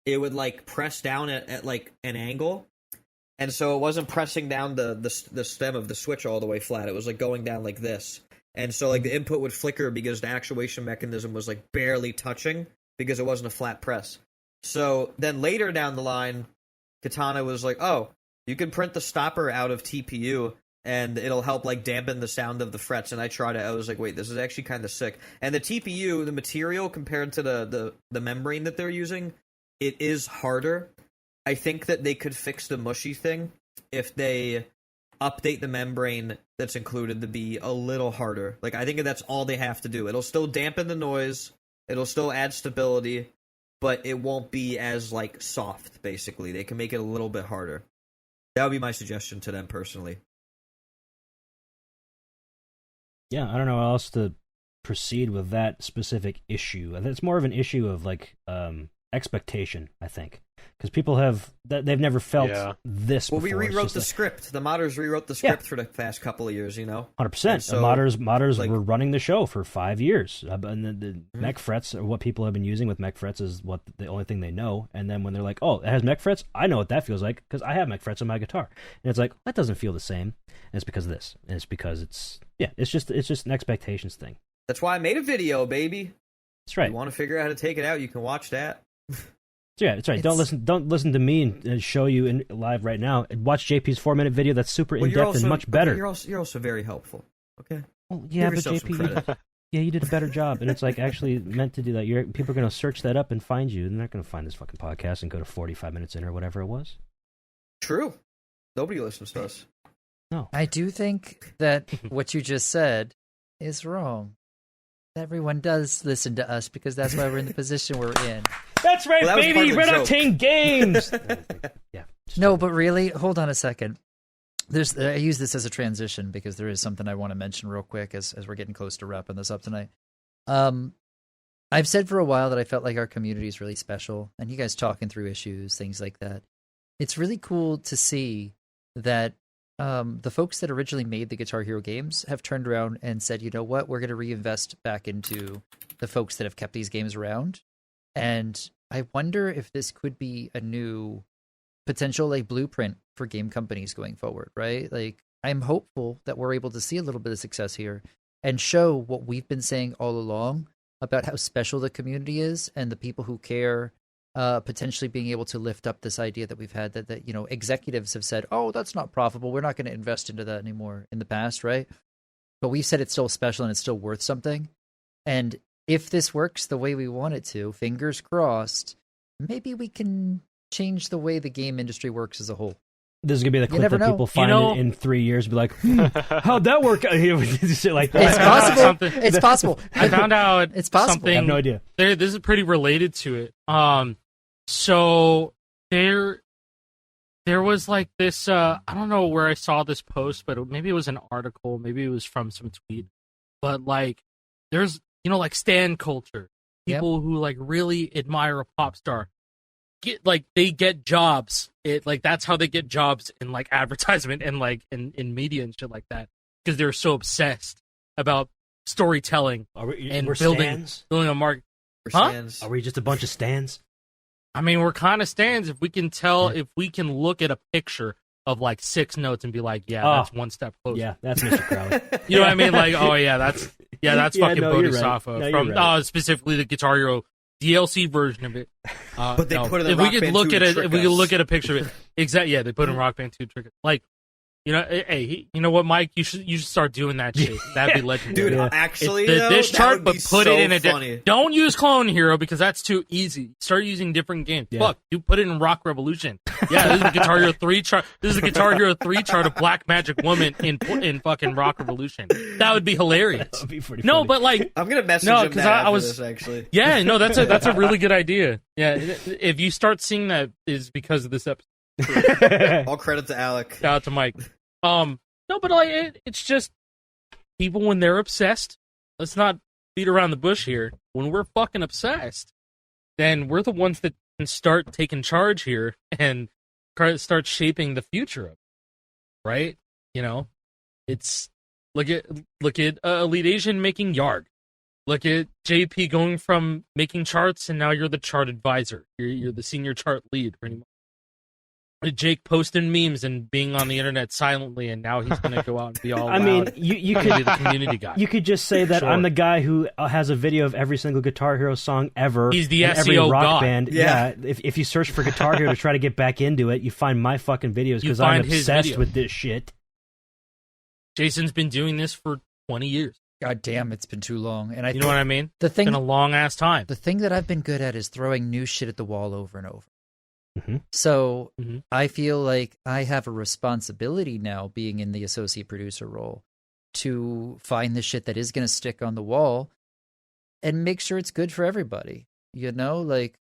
it would like press down at like an angle, and so it wasn't pressing down the stem of the switch all the way flat. It was like going down like this, and so like the input would flicker because the actuation mechanism was like barely touching because it wasn't a flat press. So then later down the line, Katana was like, "Oh, you can print the stopper out of TPU." And it'll help like dampen the sound of the frets. And I tried it. I was like, wait, this is actually kind of sick. And the TPU, the material compared to the membrane that they're using, it is harder. I think that they could fix the mushy thing if they update the membrane that's included to be a little harder. Like I think that's all they have to do. It'll still dampen the noise. It'll still add stability, but it won't be as like soft. Basically, they can make it a little bit harder. That would be my suggestion to them personally. Yeah, I don't know how else to proceed with that specific issue. It's more of an issue of like expectation, I think, because people they've never felt this. Well, we rewrote the script. The modders rewrote the script for the past couple of years. 100%. So, modders like, were running the show for 5 years, and the mech frets are what people have been using with mech frets is what the only thing they know. And then when they're like, "Oh, it has mech frets," I know what that feels like because I have mech frets on my guitar, and it's like that doesn't feel the same. And it's because of this, and it's because it's just an expectations thing. That's why I made a video, baby. That's right. If you want to figure out how to take it out, you can watch that. Yeah, that's right. Don't listen to me and show you live right now. Watch JP's 4-minute video. That's super in depth and much better. You're also very helpful. Okay. Well, yeah, but JP, you did a better job, and it's like actually meant to do that. People are going to search that up and find you. They're not going to find this fucking podcast and go to 45 minutes in or whatever it was. True. Nobody listens to us. No. I do think that what you just said is wrong. Everyone does listen to us because that's why we're in the position we're in. That's right, baby! RedOctane Games! Yeah. No, but really, hold on a second. I use this as a transition because there is something I want to mention real quick as we're getting close to wrapping this up tonight. I've said for a while that I felt like our community is really special, and you guys talking through issues, things like that. It's really cool to see that the folks that originally made the Guitar Hero games have turned around and said, you know what, we're going to reinvest back into the folks that have kept these games around. And I wonder if this could be a new potential like blueprint for game companies going forward, right? Like I'm hopeful that we're able to see a little bit of success here and show what we've been saying all along about how special the community is and the people who care, potentially being able to lift up this idea that we've had that executives have said, oh, that's not profitable. We're not going to invest into that anymore in the past, right? But we've said it's still special and it's still worth something. And if this works the way we want it to, fingers crossed, maybe we can change the way the game industry works as a whole. This is going to be the clip that people find it in 3 years and be like, how'd that work out here? Shit like that. It's possible. It's possible. I found out it's possible. Something, I have no idea. This is pretty related to it. So there was like this, I don't know where I saw this post, but maybe it was an article, maybe it was from some tweet, but like there's like stan culture. People who like really admire a pop star they get jobs. That's how they get jobs in like advertisement and like in media and shit like that, because they're so obsessed about storytelling and building a market. Are we just a bunch of stans? I mean, we're kind of stans if we can tell, if we can look at a picture of like 6 notes and be like, that's one step closer. Yeah, that's Mr. Crowley. You know what I mean? Like, that's fucking Bodhisattva right. from specifically the Guitar Hero DLC version of it. But they put it in if the we could look at it, if we could look at a picture of it, exactly. Yeah, they put in Rock Band 2 Trick. Like, hey, you know what, Mike? You should start doing that shit. That'd be legendary. Dude, actually, this chart, but put so it in a funny. Don't use Clone Hero because that's too easy. Start using different games. Yeah. Fuck, you put it in Rock Revolution. Yeah, this is a Guitar Hero 3 chart. This is a Guitar Hero 3 chart of Black Magic Woman in fucking Rock Revolution. That would be hilarious. That would be pretty no, funny. but like, I'm gonna message no, him because that I was this, actually. Yeah, no, that's a really good idea. Yeah, if you start seeing that, is because of this episode. All credit to Alec. Shout out to Mike. No, but like it's just people when they're obsessed. Let's not beat around the bush here. When we're fucking obsessed, then we're the ones that can start taking charge here and start shaping the future of it, right? It's look at EliteAsian making YARG. Look at JP going from making charts and now you're the chart advisor. You're the senior chart lead, pretty much. Jake posting memes and being on the internet silently, and now he's going to go out and be all loud. I mean, you could be the community guy. You could just say that I'm the guy who has a video of every single Guitar Hero song ever. He's the and SEO every rock god. band. Yeah. If you search for Guitar Hero to try to get back into it, you find my fucking videos because I'm obsessed with this shit. Jason's been doing this for 20 years. God damn, it's been too long. And you know what I mean? It's been a long ass time. The thing that I've been good at is throwing new shit at the wall over and over. Mm-hmm. So I feel like I have a responsibility now, being in the associate producer role, to find the shit that is going to stick on the wall and make sure it's good for everybody. Like,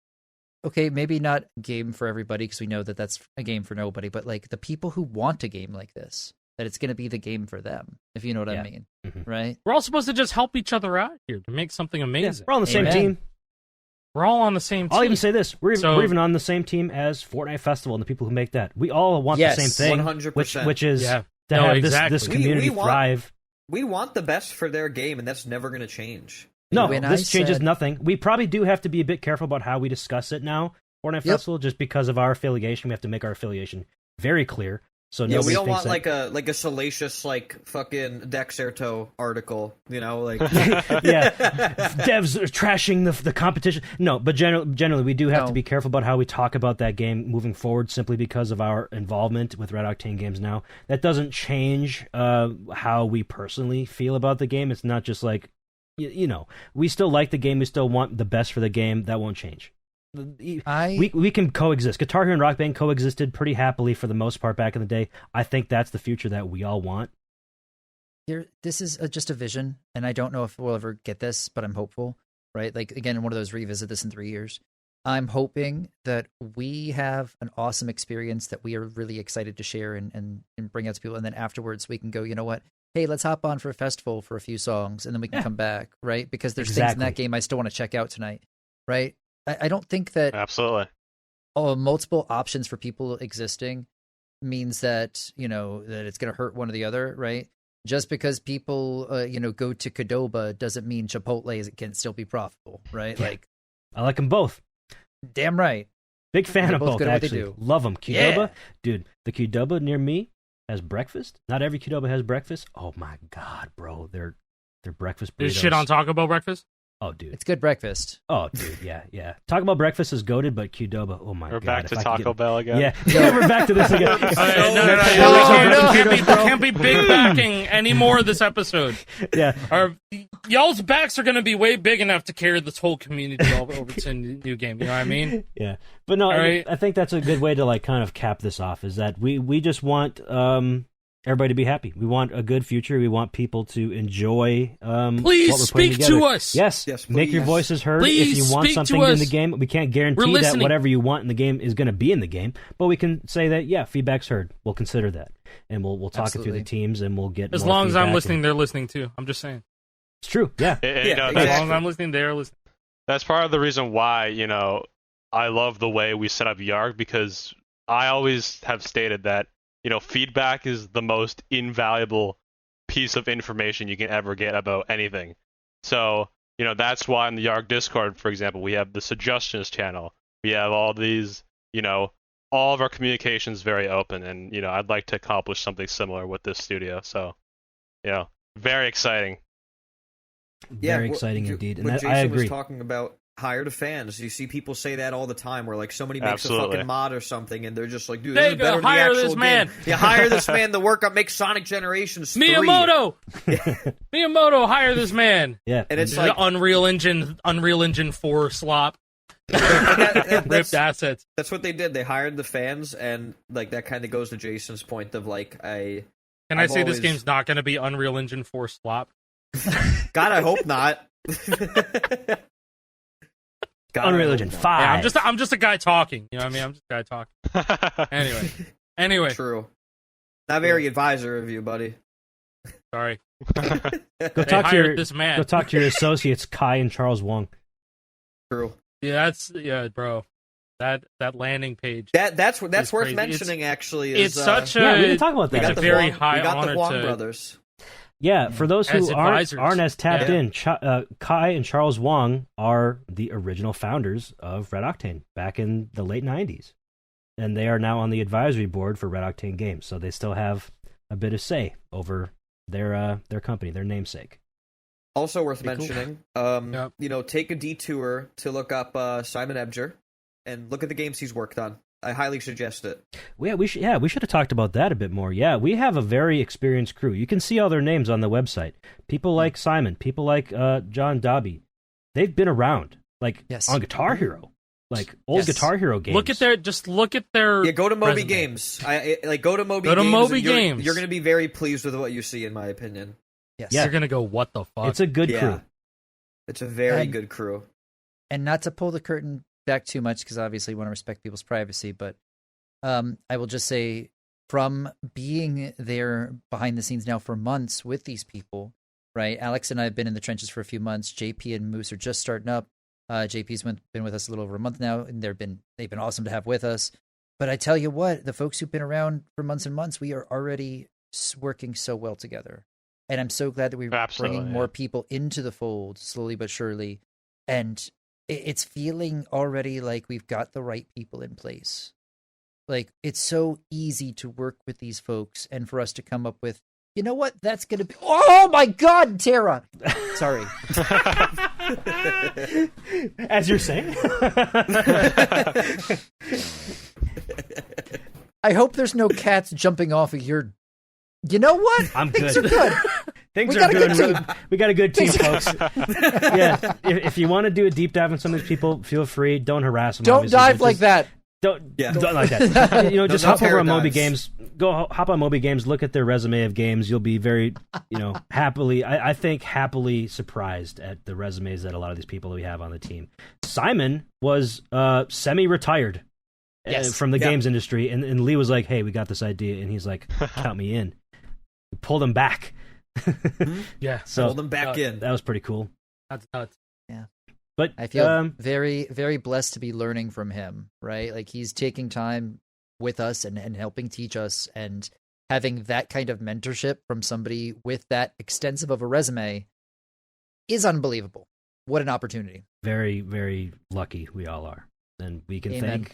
okay, maybe not game for everybody because we know that that's a game for nobody, but like the people who want a game like this, that it's going to be the game for them, if you know what I mean, right? We're all supposed to just help each other out here to make something amazing. Yeah, we're on the same team. We're all on the same team. I'll even say this. We're even on the same team as Fortnite Festival and the people who make that. We all want the same thing. 100%. Which is to have this community thrive. We want the best for their game, and that's never going to change. No, this changes nothing. We probably do have to be a bit careful about how we discuss it now, Fortnite Festival, just because of our affiliation. We have to make our affiliation very clear. So we don't want like a salacious like fucking Dexerto article, like devs are trashing the competition. No, but generally we do have to be careful about how we talk about that game moving forward, simply because of our involvement with RedOctane Games now. That doesn't change how we personally feel about the game. It's not just like we still like the game, we still want the best for the game. That won't change. We can coexist. Guitar Hero and Rock Band coexisted pretty happily for the most part back in the day. I think that's the future that we all want. This is just a vision, and I don't know if we'll ever get this, but I'm hopeful, right? Like, again, one of those revisit this in 3 years. I'm hoping that we have an awesome experience that we are really excited to share and bring out to people, and then afterwards we can go, you know what? Hey, let's hop on for a festival for a few songs, and then we can come back, right? Because there's things in that game I still want to check out tonight, right? I don't think that absolutely multiple options for people existing means that that it's going to hurt one or the other, right? Just because people go to Qdoba doesn't mean Chipotle can still be profitable, right? Yeah. Like, I like them both. Damn right. Big fan of both. Actually, do. Love them. Qdoba, dude. The Qdoba near me has breakfast. Not every Qdoba has breakfast. Oh my god, bro, their breakfast burritos. There's shit on Taco Bell breakfast. Oh, dude. It's good breakfast. Oh, dude, yeah. Taco Bell breakfast is goated, but Qdoba, oh my god. We're back to Taco Bell again. Yeah, we're back to this again. Can't be big backing anymore this episode. Yeah. Y'all's backs are going to be way big enough to carry this whole community over to a new game, you know what I mean? Yeah. But no, I think that's a good way to kind of cap this off, is that we just want everybody to be happy. We want a good future. We want people to enjoy please what we're putting speak together. to us. Yes, make your voices heard. Please if you want speak something to in us. the game, we can't guarantee that whatever you want in the game is going to be in the game, but we can say that, feedback's heard. We'll consider that. And we'll talk it through the teams, and we'll get as more long as I'm feedback listening, they're listening too. I'm just saying. It's true. Yeah. And, Yeah, As that's, long as I'm listening, they're listening. that's part of the reason why, I love the way we set up YARG, because I always have stated that, feedback is the most invaluable piece of information you can ever get about anything. So, that's why in the YARG Discord, for example, we have the suggestions channel. We have all these, all of our communications very open, and, I'd like to accomplish something similar with this studio. So, very exciting. Very exciting indeed. And When that, Jason I agree. was talking about hire the fans, you see people say that all the time, where like somebody makes Absolutely. a fucking mod or something, and they're just like, dude, There this you is go, better than the hire actual this game. man. Yeah, hire this man to work on make Sonic Generations 3. Miyamoto! Miyamoto, hire this man! Yeah. And it's The like Unreal Engine 4 slop. that's, Ripped assets. that's what they did. They hired the fans, and like that kind of goes to Jason's point of like Can I I've say always- this game's not going to be Unreal Engine 4 slop? God, I hope not. God, Unreal I hope Engine not. 5. Yeah, I'm just a guy talking. You know what I mean? I'm just a guy talking. Anyway, True. Not very advisor of you, buddy. sorry. Go They talk to hired your this man. Go talk to your associates, Kai and Charles Wong. True. Yeah, bro. That landing page. That's worth It's crazy. mentioning. Actually, is, It's such a Yeah, we didn't talk about we that. got it's the a very Huang, high we got honor the Huang to brothers. Yeah, for those As who advisors. aren't as tapped Yeah. in, Kai and Charles Wong are the original founders of Red Octane back in the late 90s. And they are now on the advisory board for RedOctane Games, so they still have a bit of say over their company, their namesake. Also worth Pretty mentioning, Yep. take a detour to look up Simon Ebger and look at the games he's worked on. I highly suggest it. We should have talked about that a bit more. Yeah, we have a very experienced crew. You can see all their names on the website. People like Simon, people like John Dobby. They've been around, like Yes. on Guitar Hero, like old Yes. Guitar Hero games. Look at their Yeah, go to Moby resume. Games. Go to Moby Go to Games. Moby and you're, Games. You're going to be very pleased with what you see, in my opinion. Yes. Yeah. You're gonna go, what the fuck? It's a good Yeah. crew. It's a very And- good crew. And not to pull the curtain back too much, because obviously we want to respect people's privacy, but I will just say, from being there behind the scenes now for months with these people, right? Alex and I have been in the trenches for a few months. JP and Moose are just starting up. JP's been with us a little over a month now, and they've been awesome to have with us. But I tell you what, the folks who've been around for months and months, we are already working so well together. And I'm so glad that we're Absolutely, bringing more people into the fold slowly but surely. And it's feeling already like we've got the right people in place. Like, it's so easy to work with these folks and for us to come up with, you know what, that's going to be... Oh, my God, Tara! Sorry. As you're saying. I hope there's no cats jumping off of your... You know what? I'm Things good. are good. Things We are got a good. good team. We got a good team, folks. Yeah, if you want to do a deep dive on some of these people, feel free. Don't harass them. Don't obviously, dive but like just- that. Don't like that. Just No hop over on Moby paradigms. Games. Go hop on Moby Games. Look at their resume of games. You'll be very, happily. I think happily surprised at the resumes that a lot of these people we have on the team. Simon was semi-retired Yes. from the Yeah. games industry, and Lee was like, "Hey, we got this idea," and he's like, "Count me in." We pulled him back. Yeah, So Hold them back in. that was pretty cool. that's nuts. But I feel very, very blessed to be learning from him, right? Like, he's taking time with us and helping teach us, and having that kind of mentorship from somebody with that extensive of a resume is unbelievable. What an opportunity. very, very lucky we all are, and we can Amen.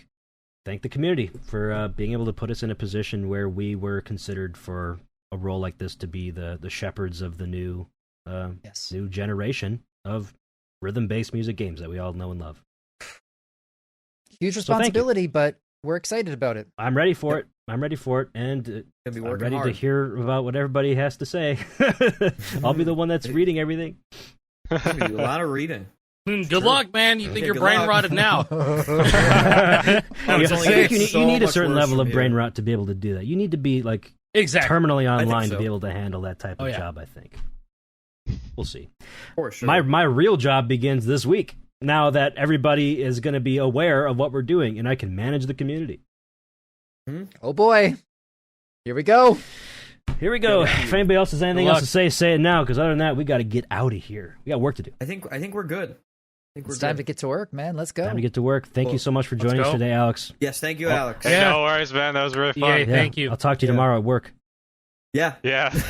thank the community for being able to put us in a position where we were considered for a role like this to be the shepherds of the new Yes. new generation of rhythm-based music games that we all know and love. Huge So thank you. responsibility, but we're excited about it. I'm ready for it. I'm ready for it, and Gonna be I'm working ready to hard. hear about what everybody has to say. I'll be the one that's reading everything. We do a lot of reading. Good luck, man. You think Yeah, you're good brain luck. rotted now? I it's only think gonna you get so need a much certain worse level of from brain here. rot to be able to do that. You need to be like Exactly. terminally think online to so. be able to handle that type of Oh, yeah. job, I think. We'll see. For sure. My real job begins this week, now that everybody is going to be aware of what we're doing, and I can manage the community. Oh boy. Here we go. Here we go. Yeah, If anybody else has anything Good else luck. to say it now. Because other than that, we got to get out of here. We got work to do. I think we're good. I think we're It's time good. to get to work, man. Let's go. Time to get to work. Thank you so much for Let's joining us go. today, Alex. Yes, thank you, Alex. Hey, Yeah. no worries, man. That was really fun. Yeah. Yeah, Thank you. I'll talk to you Yeah. tomorrow at work. Yeah. Yeah. All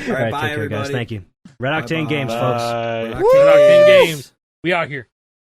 All right, bye, take care, guys. everybody. Thank you. Red Octane Bye-bye. Games, folks. Bye. Red Good luck in Octane games. We out here.